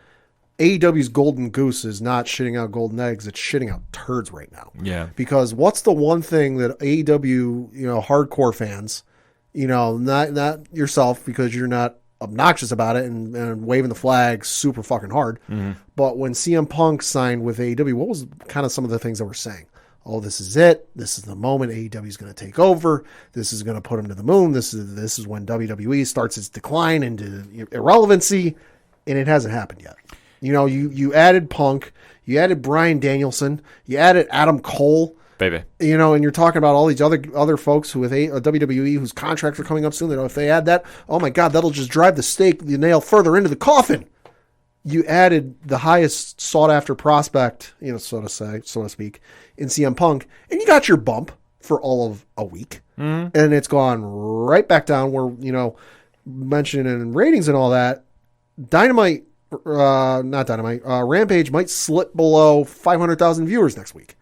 AEW's golden goose is not shitting out golden eggs; it's shitting out turds right now. Yeah. Because what's the one thing that AEW, hardcore fans, not yourself because you're not obnoxious about it and waving the flag super fucking hard. Mm-hmm. But when CM Punk signed with AEW, what was kind of some of the things that we're saying? Oh, this is it. This is the moment AEW is going to take over. This is going to put him to the moon. This is when WWE starts its decline into irrelevancy, and it hasn't happened yet. You added Punk, you added Bryan Danielson, you added Adam Cole, Baby. and you're talking about all these other folks who with WWE whose contracts are coming up soon. That if they add that, oh my God, that'll just drive the nail further into the coffin. You added the highest sought after prospect, so to speak, in CM Punk, and you got your bump for all of a week, and it's gone right back down where mentioned in ratings and all that. Rampage might slip below 500,000 viewers next week.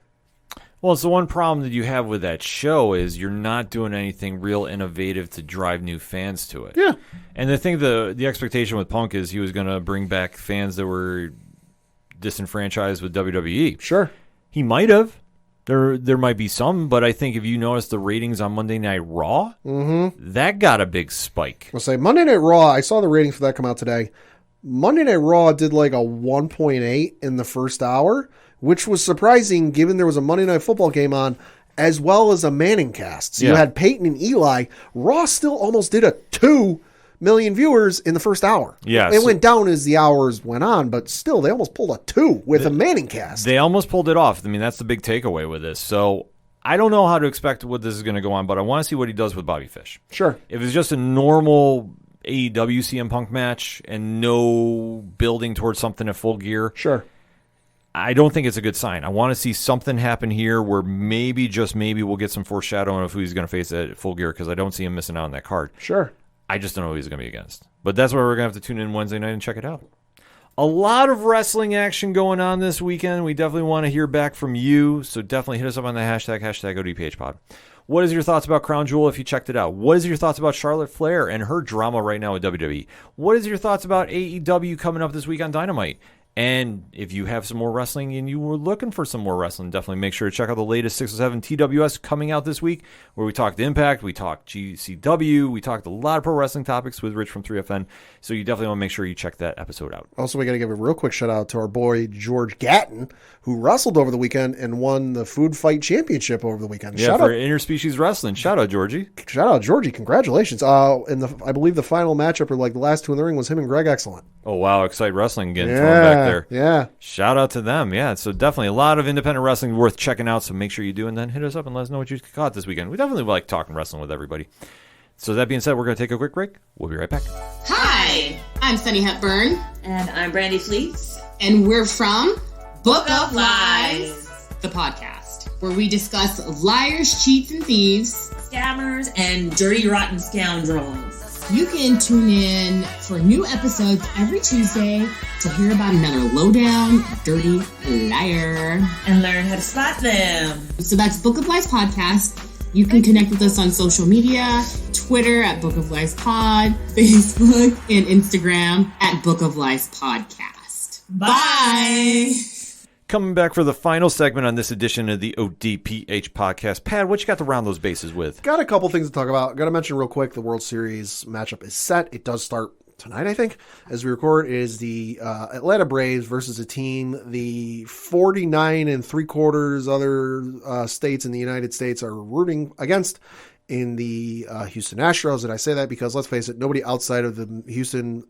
Well, it's the one problem that you have with that show is you're not doing anything real innovative to drive new fans to it. Yeah. And the expectation with Punk is he was going to bring back fans that were disenfranchised with WWE. Sure. He might have. There might be some, but I think if you notice the ratings on Monday Night Raw, that got a big spike. I'll say Monday Night Raw, I saw the ratings for that come out today. Monday Night Raw did like a 1.8 in the first hour, which was surprising given there was a Monday Night Football game on, as well as a Manning cast. So you had Peyton and Eli. Raw still almost did a 2 million viewers in the first hour. Yes. It went down as the hours went on, but still, they almost pulled a 2 with a Manning cast. They almost pulled it off. I mean, that's the big takeaway with this. So I don't know how to expect what this is going to go on, but I want to see what he does with Bobby Fish. Sure. If it's just a normal AEW CM Punk match and no building towards something at Full Gear, Sure. I don't think it's a good sign. I want to see something happen here where maybe, just maybe, we'll get some foreshadowing of who he's going to face at Full Gear because I don't see him missing out on that card. Sure. I just don't know who he's going to be against. But that's why we're going to have to tune in Wednesday night and check it out. A lot of wrestling action going on this weekend. We definitely want to hear back from you, so definitely hit us up on the hashtag ODPHpod. What is your thoughts about Crown Jewel if you checked it out? What is your thoughts about Charlotte Flair and her drama right now with WWE? What is your thoughts about AEW coming up this week on Dynamite? And if you have some more wrestling and you were looking for some more wrestling, definitely make sure to check out the latest 607 TWS coming out this week, where we talked Impact, we talked GCW, we talked a lot of pro wrestling topics with Rich from 3FN. So you definitely want to make sure you check that episode out. Also, we got to give a real quick shout out to our boy George Gatton, who wrestled over the weekend and won the Food Fight Championship over the weekend. Yeah, shout for out, interspecies wrestling. Shout out, Georgie. Shout out, Georgie. Congratulations. I believe the final matchup, or like the last two in the ring, was him and Greg Excellent. Oh, wow. Excite Wrestling getting thrown back there. Yeah. Shout out to them. Yeah, so definitely a lot of independent wrestling worth checking out, so make sure you do, and then hit us up and let us know what you caught this weekend. We definitely like talking wrestling with everybody. So that being said, we're going to take a quick break. We'll be right back. Hi, I'm Sunny Hepburn. And I'm Brandy Fleets. And we're from Book of Lies, the podcast, where we discuss liars, cheats, and thieves, Scammers and dirty, rotten scoundrels. You can tune in for new episodes every Tuesday to hear about another lowdown, dirty liar. And learn how to spot them. So that's Book of Lies Podcast. You can connect with us on social media, Twitter at Book of Lies Pod, Facebook, and Instagram at Book of Lies Podcast. Bye! Coming back for the final segment on this edition of the ODPH podcast. Pat, what you got to round those bases with? Got a couple things to talk about. Got to mention real quick, the World Series matchup is set. It does start tonight, I think, as we record. It is the Atlanta Braves versus a team the 49 3/4 other states in the United States are rooting against in the Houston Astros. And I say that because, let's face it, nobody outside of the Houston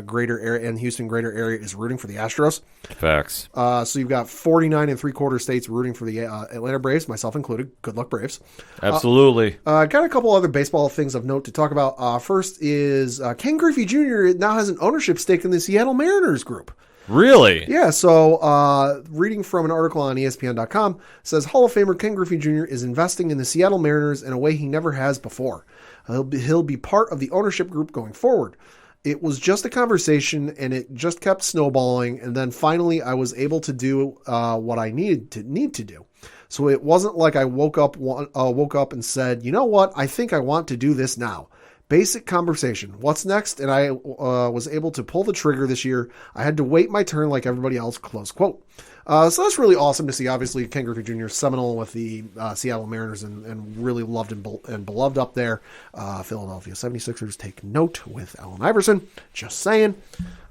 greater area and Houston greater area is rooting for the Astros. Facts. So you've got 49 3/4 states rooting for the Atlanta Braves, myself included. Good luck, Braves. Absolutely. Got a couple other baseball things of note to talk about. First is Ken Griffey Jr. now has an ownership stake in the Seattle Mariners group. Really? Yeah, so reading from an article on ESPN.com, says Hall of Famer Ken Griffey Jr. is investing in the Seattle Mariners in a way he never has before. He'll be part of the ownership group going forward. It was just a conversation, and it just kept snowballing, and then finally I was able to do what I need to do. So it wasn't like I woke up and said, you know what, I think I want to do this now. Basic conversation. What's next? And I was able to pull the trigger this year. I had to wait my turn like everybody else, close quote. So that's really awesome to see. Obviously, Ken Griffey Jr. is seminal with the Seattle Mariners and really loved and beloved up there. Philadelphia 76ers take note with Allen Iverson. Just saying.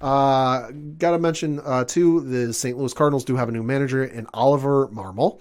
Got to mention, too, the St. Louis Cardinals do have a new manager in Oliver Marmol.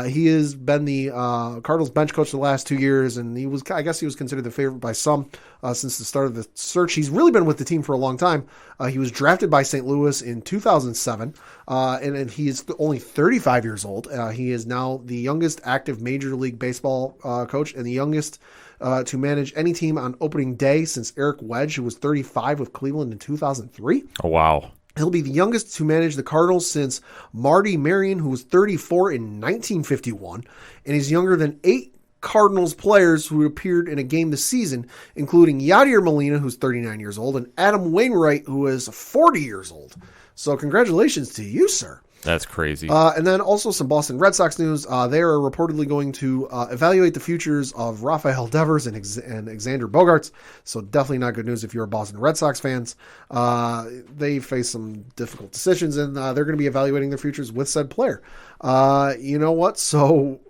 He has been the Cardinals bench coach the last 2 years, and I guess he was considered the favorite by some since the start of the search. He's really been with the team for a long time. He was drafted by St. Louis in 2007, and he is only 35 years old. He is now the youngest active Major League Baseball coach and the youngest to manage any team on opening day since Eric Wedge, who was 35 with Cleveland in 2003. Oh, wow. He'll be the youngest to manage the Cardinals since Marty Marion, who was 34 in 1951, and he's younger than 8 Cardinals players who appeared in a game this season, including Yadier Molina, who's 39 years old, and Adam Wainwright, who is 40 years old. So congratulations to you, sir. That's crazy. And then also some Boston Red Sox news. They are reportedly going to evaluate the futures of Rafael Devers and Xander Bogaerts. So definitely not good news if you're a Boston Red Sox fans. They face some difficult decisions, and they're going to be evaluating their futures with said player. You know what? So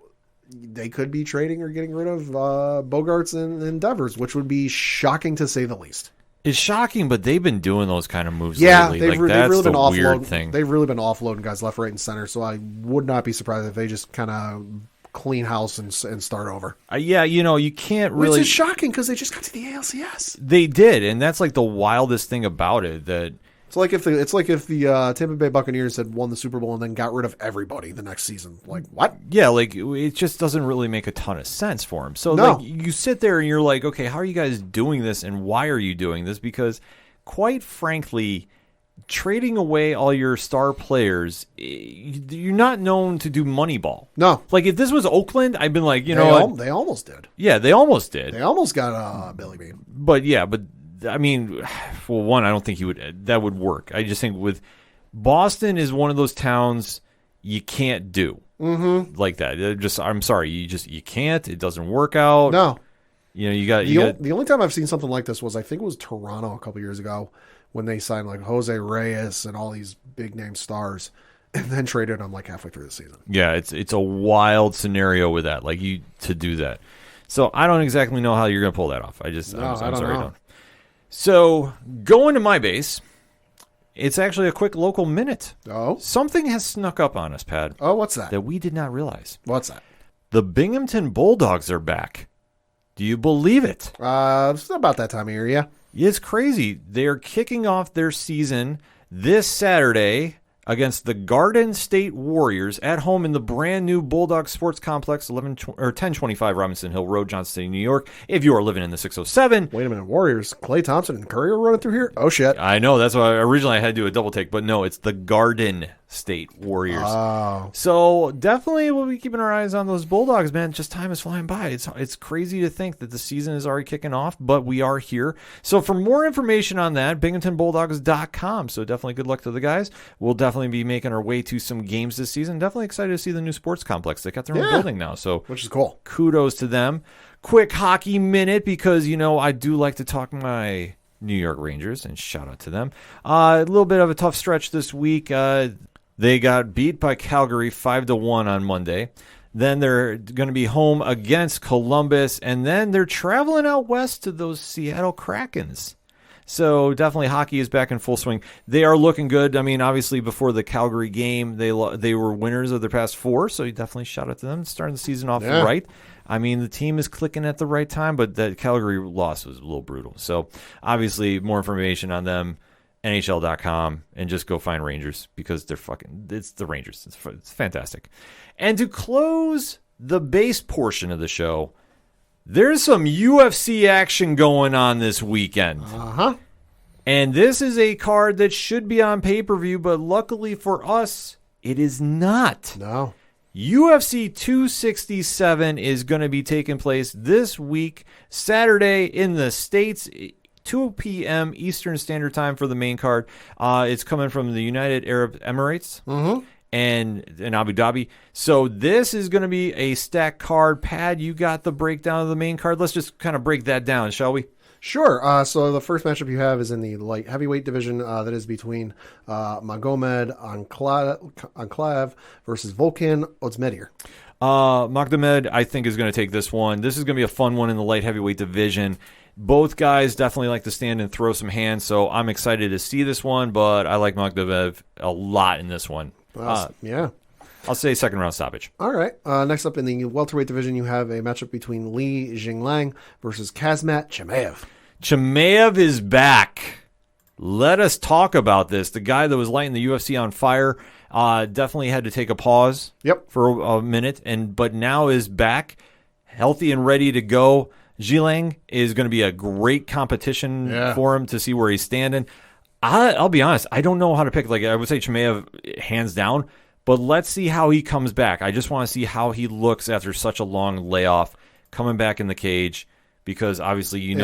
they could be trading or getting rid of Bogaerts and Devers, which would be shocking to say the least. It's shocking, but they've been doing those kind of moves yeah, lately. They've that's really been the offloading. weird thing. They've really been offloading guys left, right, and center. So I would not be surprised if they just kind of clean house and start over. Yeah, you can't really. Which is shocking because they just got to the ALCS. They did, and that's like the wildest thing about it. That it's like if the Tampa Bay Buccaneers had won the Super Bowl and then got rid of everybody the next season. Like what? Yeah, like it just doesn't really make a ton of sense for them. So No. like you sit there and you're like, okay, how are you guys doing this, and why are you doing this? Because quite frankly, trading away all your star players, you're not known to do Moneyball. No. Like if this was Oakland, I'd been like, They almost did. Yeah, they almost did. They almost got Billy Beane. But I mean, for one, I don't think that would work. I just think with Boston is one of those towns you can't do like that. I'm sorry, you can't. It doesn't work out. No. You got the only time I've seen something like this was, I think it was Toronto a couple years ago, when they signed like Jose Reyes and all these big name stars, and then traded them like halfway through the season. Yeah, it's a wild scenario with that, like you to do that. So I don't exactly know how you're going to pull that off. I'm sorry, I don't. So going to my base, it's actually a quick local minute. Oh, something has snuck up on us, Pat. Oh, what's that? That we did not realize. What's that? The Binghamton Bulldogs are back. Do you believe it? It's about that time of year, yeah. It's crazy. They're kicking off their season this Saturday against the Garden State Warriors at home in the brand new Bulldog Sports Complex, 1025 Robinson Hill Road, Johnson City, New York. If you are living in the 607. Wait a minute, Warriors, Klay Thompson and Curry are running through here? Oh, shit. I know, that's why originally I had to do a double take, but no, it's the Garden State Warriors. Oh. So definitely we'll be keeping our eyes on those Bulldogs, man. Just time is flying by. It's crazy to think that the season is already kicking off, but we are here. So for more information on that, BinghamtonBulldogs.com. So definitely good luck to the guys. We'll definitely be making our way to some games this season. Definitely excited to see the new sports complex. They got their own building now, so which is cool. Kudos to them. Quick hockey minute because, I do like to talk my New York Rangers, and shout out to them. A little bit of a tough stretch this week. They got beat by Calgary 5-1 on Monday. Then they're going to be home against Columbus, and then they're traveling out west to those Seattle Krakens. So definitely hockey is back in full swing. They are looking good. I mean, obviously before the Calgary game, they were winners of their past 4, so you definitely shout out to them. Starting the season off right. I mean, the team is clicking at the right time, but that Calgary loss was a little brutal. So obviously more information on them, NHL.com, and just go find Rangers because it's the Rangers. It's fantastic. And to close the base portion of the show, there's some UFC action going on this weekend. Uh-huh. And this is a card that should be on pay-per-view, but luckily for us, it is not. No. UFC 267 is going to be taking place this week, Saturday in the States, 2 p.m. Eastern Standard Time for the main card. It's coming from the United Arab Emirates and in Abu Dhabi. So this is going to be a stacked card. Pad, you got the breakdown of the main card. Let's just kind of break that down, shall we? Sure. So the first matchup you have is in the light heavyweight division. That is between Magomed Ankalaev versus Volkan Ozdemir. Magomed, I think, is going to take this one. This is going to be a fun one in the light heavyweight division. Both guys definitely like to stand and throw some hands, so I'm excited to see this one, but I like Magomed a lot in this one. Yeah. I'll say second round stoppage. All right. Next up in the welterweight division, you have a matchup between Jinglang versus Kazmat Chameleon. Chimaev is back. Let us talk about this. The guy that was lighting the UFC on fire definitely had to take a pause for a minute, but now is back, healthy and ready to go. Jinglang is going to be a great competition for him to see where he's standing. I'll be honest, I don't know how to pick. Like I would say Chimaev hands down, but let's see how he comes back. I just want to see how he looks after such a long layoff, coming back in the cage, because obviously he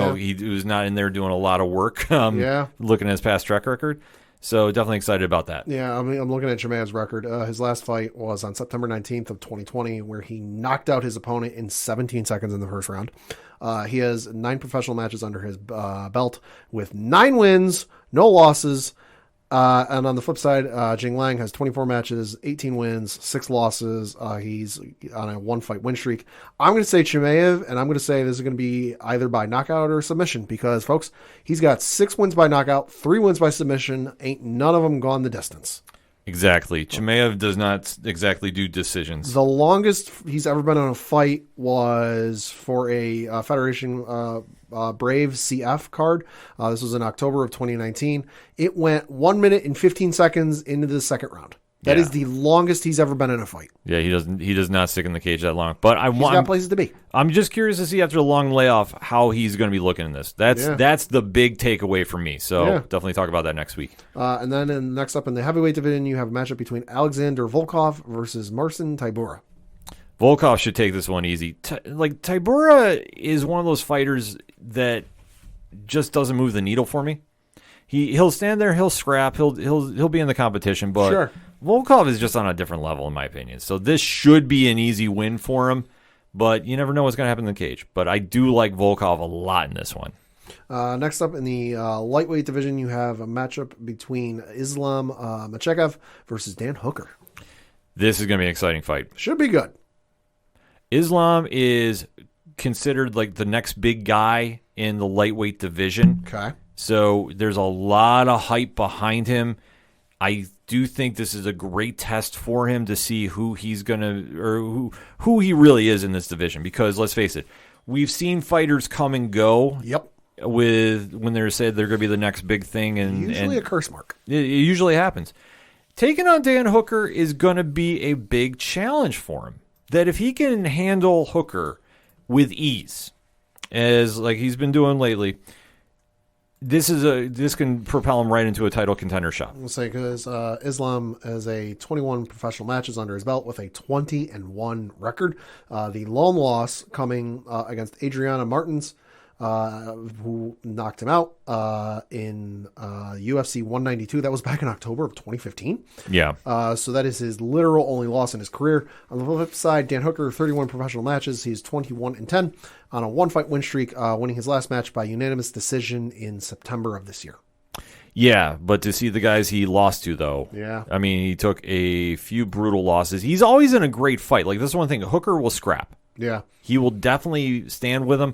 was not in there doing a lot of work looking at his past track record. So definitely excited about that. Yeah, I mean, I'm looking at Chimaev's record. His last fight was on September 19th of 2020, where he knocked out his opponent in 17 seconds in the first round. He has 9 professional matches under his belt with 9 wins, no losses. And on the flip side, Jinglang has 24 matches, 18 wins, 6 losses. He's on a 1-fight win streak. I'm going to say Chimaev, and I'm going to say this is going to be either by knockout or submission because, folks, he's got 6 wins by knockout, 3 wins by submission. Ain't none of them gone the distance. Exactly. Chimaev does not exactly do decisions. The longest he's ever been on a fight was for a Federation Brave CF card. This was in October of 2019. It went 1 minute and 15 seconds into the second round. That is the longest he's ever been in a fight. Yeah, he does not stick in the cage that long. But he's got places to be. I'm just curious to see after a long layoff how he's going to be looking in this. That's the big takeaway for me. So definitely talk about that next week. And then next up in the heavyweight division, you have a matchup between Alexander Volkov versus Marcin Tybura. Volkov should take this one easy. Tybura is one of those fighters that just doesn't move the needle for me. He'll stand there, he'll scrap, he'll be in the competition, but Volkov is just on a different level in my opinion. So this should be an easy win for him, but you never know what's going to happen in the cage. But I do like Volkov a lot in this one. Next up in the lightweight division, you have a matchup between Islam Machekov versus Dan Hooker. This is going to be an exciting fight. Should be good. Islam is considered like the next big guy in the lightweight division. Okay. So there's a lot of hype behind him. I do think this is a great test for him to see who he's going to, or who he really is in this division. Because let's face it, we've seen fighters come and go. Yep. With when they're said they're going to be the next big thing, and Usually a curse mark. It usually happens. Taking on Dan Hooker is going to be a big challenge for him. That if he can handle Hooker with ease, as like he's been doing lately, this can propel him right into a title contender shot. I'll say because Islam has a 21 professional matches under his belt with a 20-1 record. The lone loss coming against Adriana Martins, who knocked him out in UFC 192. That was back in October of 2015. Yeah. So that is his literal only loss in his career. On the flip side, Dan Hooker, 31 professional matches. He's 21-10 on a one-fight win streak, winning his last match by unanimous decision in September of this year. Yeah, but to see the guys he lost to, though. Yeah. I mean, he took a few brutal losses. He's always in a great fight. Like, this is one thing. Hooker will scrap. Yeah. He will definitely stand with him.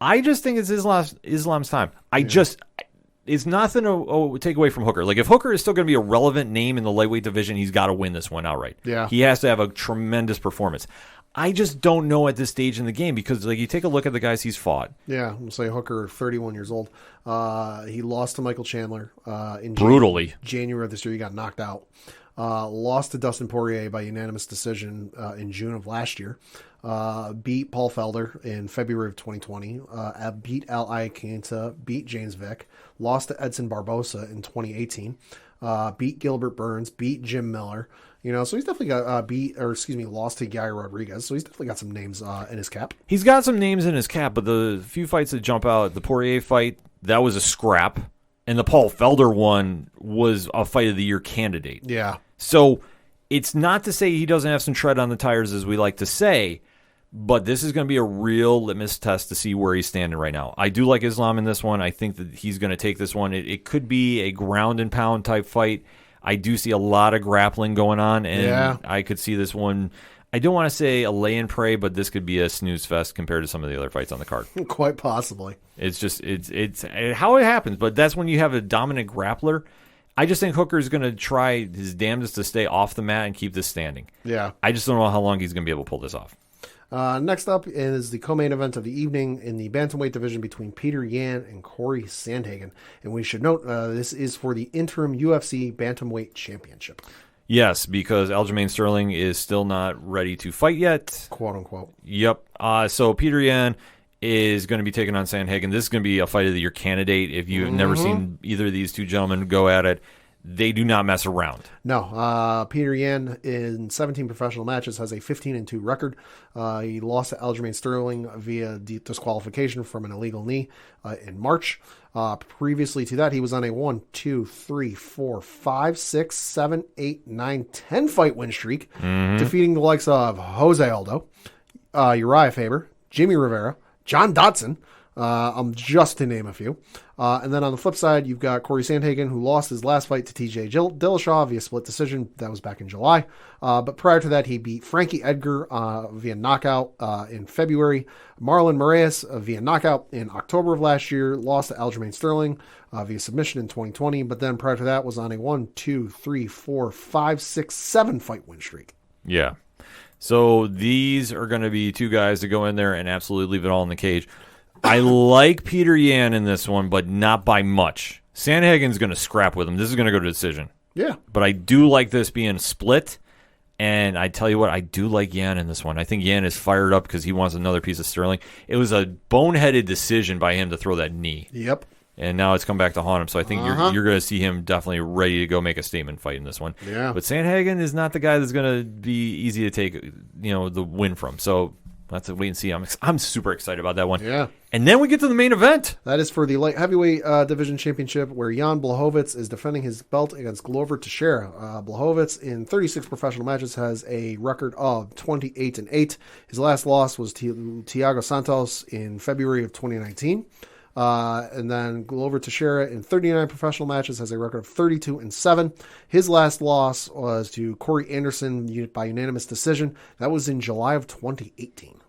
I just think it's Islam's time. It's nothing to take away from Hooker. Like, if Hooker is still going to be a relevant name in the lightweight division, he's got to win this one outright. Yeah. He has to have a tremendous performance. I just don't know at this stage in the game because, like, you take a look at the guys he's fought. Yeah, we'll say Hooker, 31 years old. He lost to Michael Chandler in Brutally. January of this year. He got knocked out. Lost to Dustin Poirier by unanimous decision in June of last year. Beat Paul Felder in February of 2020. Beat Al Iaquinta. Beat James Vick. Lost to Edson Barbosa in 2018. Beat Gilbert Burns. Beat Jim Miller. You know, so he's definitely got lost to Yair Rodriguez. So he's definitely got some names in his cap. He's got some names in his cap, but the few fights that jump out, the Poirier fight, that was a scrap. And the Paul Felder one was a fight of the year candidate. Yeah. So it's not to say he doesn't have some tread on the tires, as we like to say, but this is going to be a real litmus test to see where he's standing right now. I do like Islam in this one. I think that he's going to take this one. It could be a ground and pound type fight. I do see a lot of grappling going on, and I could see this one. I don't want to say a lay and pray, but this could be a snooze fest compared to some of the other fights on the card. Quite possibly. It's just it's how it happens, but that's when you have a dominant grappler. I just think Hooker's going to try his damnedest to stay off the mat and keep this standing. Yeah. I just don't know how long he's going to be able to pull this off. Next up is the co-main event of the evening in the bantamweight division between Peter Yan and Corey Sandhagen. And we should note this is for the interim UFC bantamweight championship. Yes, because Aljamain Sterling is still not ready to fight yet. Quote unquote. Yep. So Peter Yan is going to be taking on Sandhagen. This is going to be a fight of the year candidate. If you've never seen either of these two gentlemen go at it, they do not mess around. No. Peter Yan in 17 professional matches has a 15-2 record. He lost to Aljamain Sterling via disqualification from an illegal knee in March. Previously to that, he was on a 1, 2, 3, 4, 5, 6, 7, 8, 9, 10 fight win streak, defeating the likes of Jose Aldo, Uriah Faber, Jimmy Rivera, John Dodson, just to name a few. And then on the flip side, you've got Corey Sandhagen, who lost his last fight to TJ Dillashaw via split decision. That was back in July. But prior to that, he beat Frankie Edgar via knockout in February. Marlon Moraes via knockout in October of last year. Lost to Aljamain Sterling via submission in 2020. But then prior to that was on a 1, 2, 3, 4, 5, 6, 7 fight win streak. Yeah. So these are going to be two guys that go in there and absolutely leave it all in the cage. I like Peter Yan in this one, but not by much. Sandhagen's going to scrap with him. This is going to go to decision. Yeah. But I do like this being split, and I tell you what, I do like Yan in this one. I think Yan is fired up because he wants another piece of Sterling. It was a boneheaded decision by him to throw that knee. Yep. And now it's come back to haunt him. So I think you're going to see him definitely ready to go make a statement fight in this one. Yeah. But Sandhagen is not the guy that's going to be easy to take, the win from. So we'll have to wait and see. I'm super excited about that one. Yeah. And then we get to the main event. That is for the light heavyweight division championship, where Jan Blachowicz is defending his belt against Glover Teixeira. Blachowicz, in 36 professional matches, has a record of 28-8. His last loss was to Thiago Santos in February of 2019. And then Glover Teixeira in 39 professional matches has a record of 32-7. His last loss was to Corey Anderson by unanimous decision. That was in July of 2018.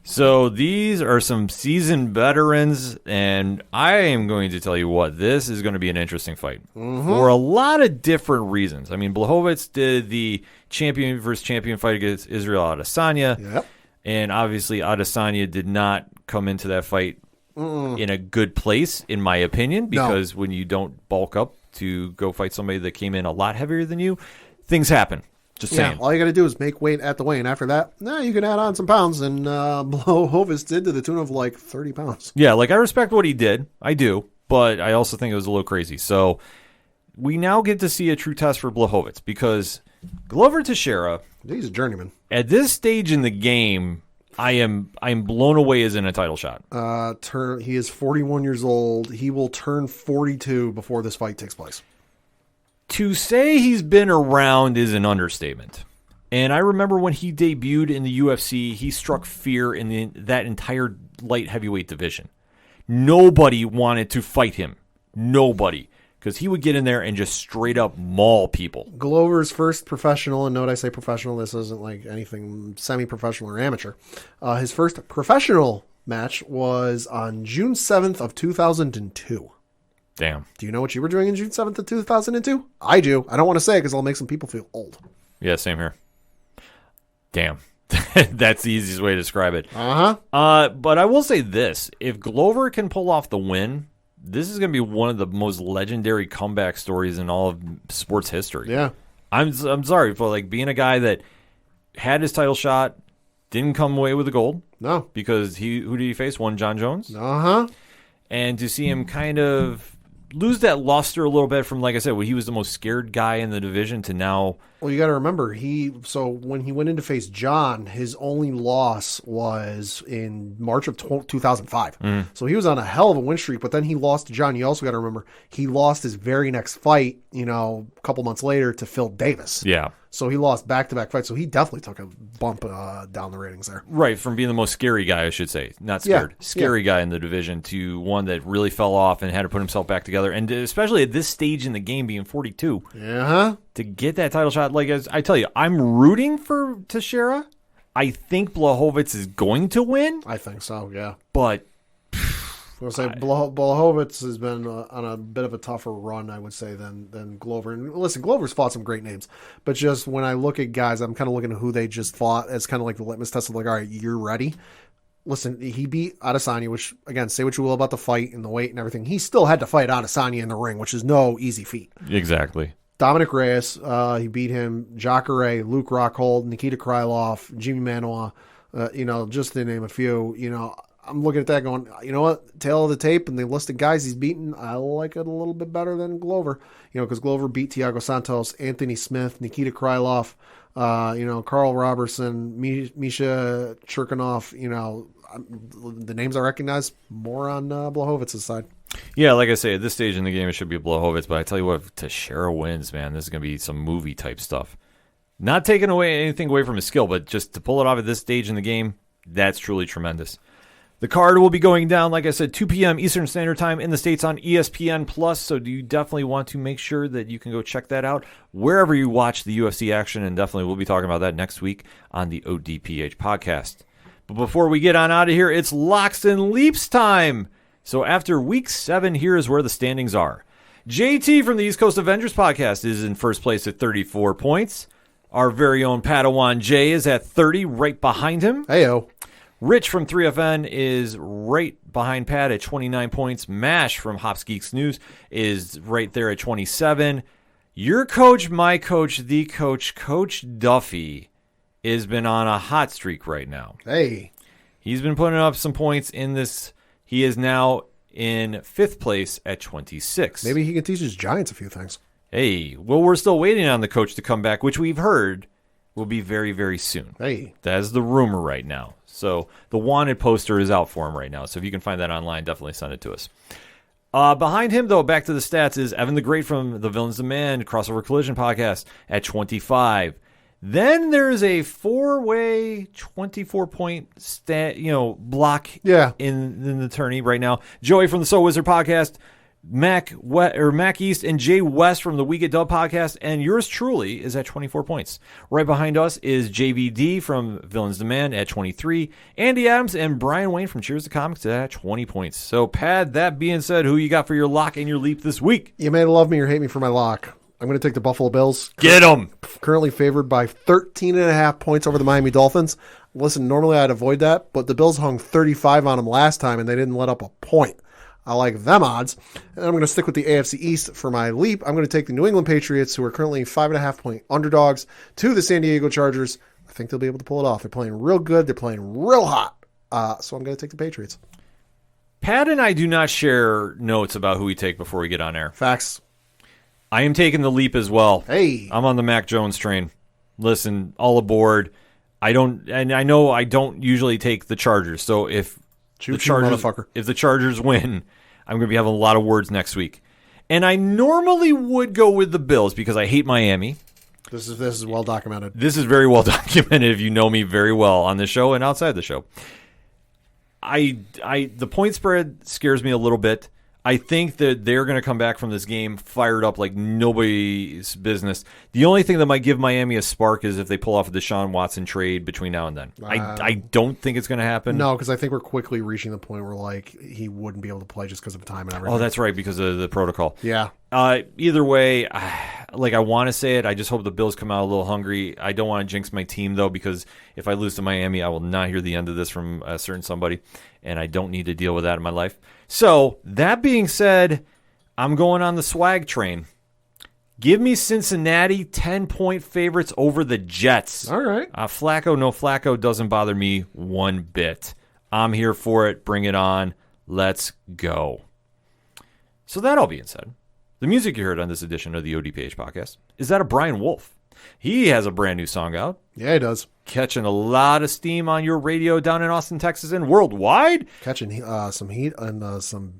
So these are some seasoned veterans, and I am going to tell you what, this is going to be an interesting fight for a lot of different reasons. I mean, Blachowicz did the champion versus champion fight against Israel Adesanya, Yep. and obviously Adesanya did not come into that fight in a good place, in my opinion, because when you don't bulk up to go fight somebody that came in a lot heavier than you, things happen. Just saying. All you got to do is make weight at the weigh, and after that, you can add on some pounds, and Blachowicz did to the tune of like 30 pounds. Yeah, like I respect what he did. I do, but I also think it was a little crazy. So we now get to see a true test for Blachowicz because Glover Teixeira, He's a journeyman. at this stage in the game, I am blown away as in a title shot. He is 41 years old. He will turn 42 before this fight takes place. To say he's been around is an understatement. And I remember when he debuted in the UFC, he struck fear in that entire light heavyweight division. Nobody wanted to fight him. Nobody. Because he would get in there and just straight up maul people. Glover's first professional, and note I say professional, this isn't like anything semi-professional or amateur. His first professional match was on June 7th of 2002. Damn. Do you know what you were doing in June 7th of 2002? I do. I don't want to say it because I'll make some people feel old. Yeah, same here. Damn. That's the easiest way to describe it. But I will say this. If Glover can pull off the win, this is going to be one of the most legendary comeback stories in all of sports history. Yeah. I'm sorry for like being a guy that had his title shot, didn't come away with the gold. No. Because who did he face? One John Jones? Uh-huh. And to see him kind of lose that luster a little bit from, like I said, when he was the most scared guy in the division to now. Well, you got to remember, when he went in to face John, his only loss was in March of 2005. So he was on a hell of a win streak, but then he lost to John. You also got to remember, he lost his very next fight, a couple months later to Phil Davis. Yeah. So he lost back-to-back fights. So he definitely took a bump down the ratings there. Right, from being the most scary guy, I should say. Not scared. Yeah. Scary guy in the division to one that really fell off and had to put himself back together. And especially at this stage in the game, being 42, to get that title shot. Like, as I tell you, I'm rooting for Teixeira. I think Blachowicz is going to win. I think so, yeah. But I was going to say, Blachowicz has been on a bit of a tougher run, I would say, than Glover. And listen, Glover's fought some great names. But just when I look at guys, I'm kind of looking at who they just fought as kind of like the litmus test of like, all right, you're ready. Listen, he beat Adesanya, which, again, say what you will about the fight and the weight and everything. He still had to fight Adesanya in the ring, which is no easy feat. Exactly. Dominic Reyes, he beat him. Jacare, Luke Rockhold, Nikita Krylov, Jimmy Manoa, just to name a few. I'm looking at that going, you know what, tail of the tape and the list of guys he's beaten, I like it a little bit better than Glover. Because Glover beat Thiago Santos, Anthony Smith, Nikita Krylov, Carl Robertson, Misha Cherkinov, the names I recognize more on Blachowicz's side. Yeah, like I say, at this stage in the game, it should be Blachowicz. But I tell you what, if Teixeira wins, man, this is going to be some movie-type stuff. Not taking anything away from his skill, but just to pull it off at this stage in the game, that's truly tremendous. The card will be going down, like I said, 2 p.m. Eastern Standard Time in the States on ESPN+, so you definitely want to make sure that you can go check that out wherever you watch the UFC action, and definitely we'll be talking about that next week on the ODPH podcast. But before we get on out of here, it's Locks and Leaps time! So after Week 7, here is where the standings are. JT from the East Coast Avengers podcast is in first place at 34 points. Our very own Padawan Jay is at 30, right behind him. Heyo. Rich from 3FN is right behind Pat at 29 points. Mash from Hops Geeks News is right there at 27. Your coach, my coach, the coach, Coach Duffy, has been on a hot streak right now. Hey. He's been putting up some points in this. He is now in 5th place at 26. Maybe he can teach his Giants a few things. Hey, well, we're still waiting on the coach to come back, which we've heard will be very, very soon. Hey. That is the rumor right now. So the wanted poster is out for him right now. So if you can find that online, definitely send it to us. Behind him, though, back to the stats, is Evan the Great from the Villains Demand Crossover Collision podcast at 25. Then there's a 4-way 24-point block in the tourney right now. Joey from the Soul Wizard podcast, Mac East and Jay West from the We Get Dub podcast, and yours truly is at 24 points. Right behind us is JVD from Villains Demand at 23, Andy Adams and Brian Wayne from Cheers to Comics at 20 points. So, Pad, that being said, who you got for your lock and your leap this week? You may love me or hate me for my lock. I'm going to take the Buffalo Bills. Get them! Currently favored by 13.5 points over the Miami Dolphins. Listen, normally I'd avoid that, but the Bills hung 35 on them last time, and they didn't let up a point. I like them odds. And I'm going to stick with the AFC East for my leap. I'm going to take the New England Patriots, who are currently 5.5-point underdogs, to the San Diego Chargers. I think they'll be able to pull it off. They're playing real good. They're playing real hot. So I'm going to take the Patriots. Pat and I do not share notes about who we take before we get on air. Facts. I am taking the leap as well. Hey. I'm on the Mac Jones train. Listen, all aboard. I know I don't usually take the Chargers. So if the Chargers win, I'm going to be having a lot of words next week. And I normally would go with the Bills because I hate Miami. This is well documented. This is very well documented if you know me very well on the show and outside the show. The point spread scares me a little bit. I think that they're going to come back from this game fired up like nobody's business. The only thing that might give Miami a spark is if they pull off a Deshaun Watson trade between now and then. I don't think it's going to happen. No, because I think we're quickly reaching the point where he wouldn't be able to play just because of time and everything. Oh, that's right, because of the protocol. Yeah. Either way, I want to say it. I just hope the Bills come out a little hungry. I don't want to jinx my team, though, because if I lose to Miami, I will not hear the end of this from a certain somebody, and I don't need to deal with that in my life. So, that being said, I'm going on the swag train. Give me Cincinnati 10-point favorites over the Jets. All right. Flacco, no Flacco doesn't bother me one bit. I'm here for it. Bring it on. Let's go. So that all being said, the music you heard on this edition of the ODPH podcast is that of Brian Wolf. He has a brand new song out. Yeah, he does. Catching a lot of steam on your radio down in Austin, Texas, and worldwide. Catching some heat and a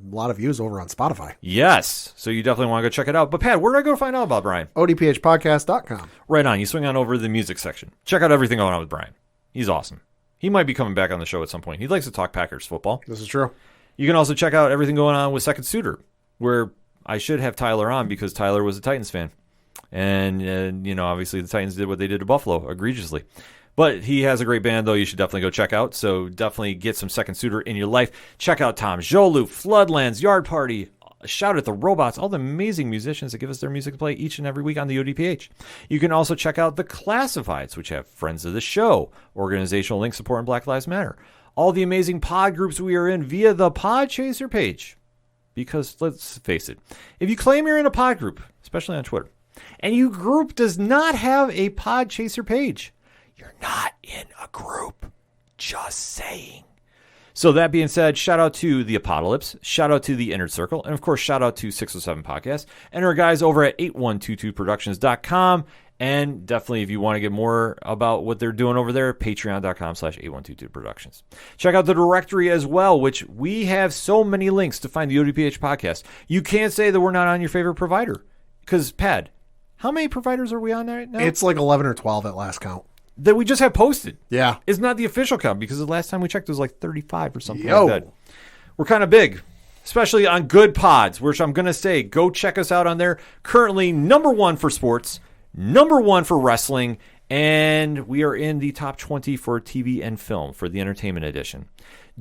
lot of views over on Spotify. Yes. So you definitely want to go check it out. But, Pat, where do I go find out about Brian? ODPHpodcast.com. Right on. You swing on over to the music section. Check out everything going on with Brian. He's awesome. He might be coming back on the show at some point. He likes to talk Packers football. This is true. You can also check out everything going on with Second Suitor, where I should have Tyler on because Tyler was a Titans fan. And obviously the Titans did what they did to Buffalo egregiously. But he has a great band, though, you should definitely go check out. So definitely get some Second Suitor in your life. Check out Tom Jolu, Floodlands, Yard Party, Shout at the Robots, all the amazing musicians that give us their music to play each and every week on the ODPH. You can also check out The Classifieds, which have friends of the show, organizational link support, and Black Lives Matter. All the amazing pod groups we are in via the Podchaser page. Because, let's face it, if you claim you're in a pod group, especially on Twitter, and your group does not have a Podchaser page, you're not in a group. Just saying. So that being said, shout out to The Apocalypse, shout out to The Inner Circle, and of course, shout out to 607 Podcast, and our guys over at 8122productions.com. And definitely, if you want to get more about what they're doing over there, patreon.com/8122productions. Check out the directory as well, which we have so many links to find the ODPH podcast. You can't say that we're not on your favorite provider. Because, Pad, how many providers are we on right now? It's like 11 or 12 at last count. That we just have posted. Yeah. It's not the official count because the last time we checked it was like 35 or something like that. We're kind of big, especially on good pods, which I'm going to say, go check us out on there. Currently, #1 for sports, #1 for wrestling, and we are in the top 20 for TV and film for the entertainment edition.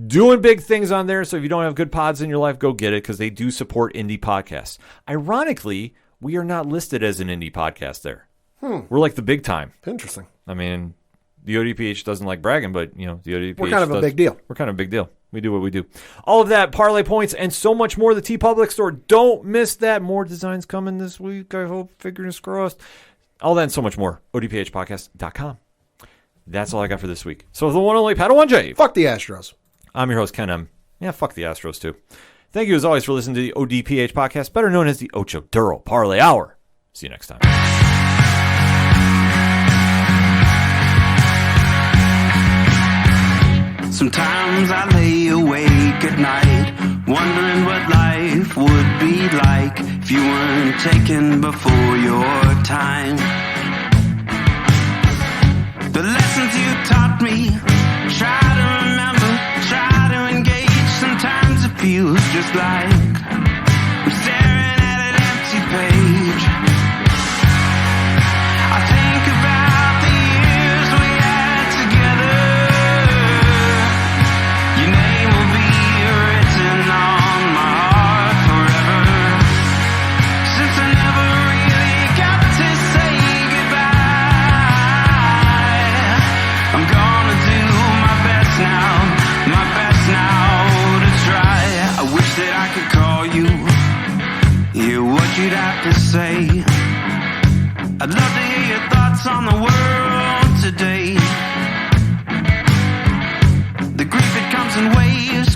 Doing big things on there, so if you don't have good pods in your life, go get it because they do support indie podcasts. Ironically, we are not listed as an indie podcast there. We're like the big time. Interesting. I mean, the ODPH doesn't like bragging, but, the ODPH We're kind of a big deal. We're kind of a big deal. We do what we do. All of that, parlay points, and so much more. The TeePublic store. Don't miss that. More designs coming this week. I hope. Fingers crossed. All that and so much more. ODPHpodcast.com. That's all I got for this week. So the one only Padawan J. Fuck the Astros. I'm your host, Ken M. Yeah, fuck the Astros, too. Thank you, as always, for listening to the ODPH podcast, better known as the Ocho Duro Parlay Hour. See you next time. Sometimes I lay awake at night, wondering what life would be like if you weren't taken before your time. lessons you taught me. Try to remember, try to engage. Sometimes it feels just like I'm staring at an empty page. I think about the years we had together. Your name will be written on my heart forever. Since I never really got to say goodbye, I'm gonna do my best now to try. I wish that I could call you, hear what you'd have to say. I'd love to hear your thoughts on the world today. The grief, it comes in waves.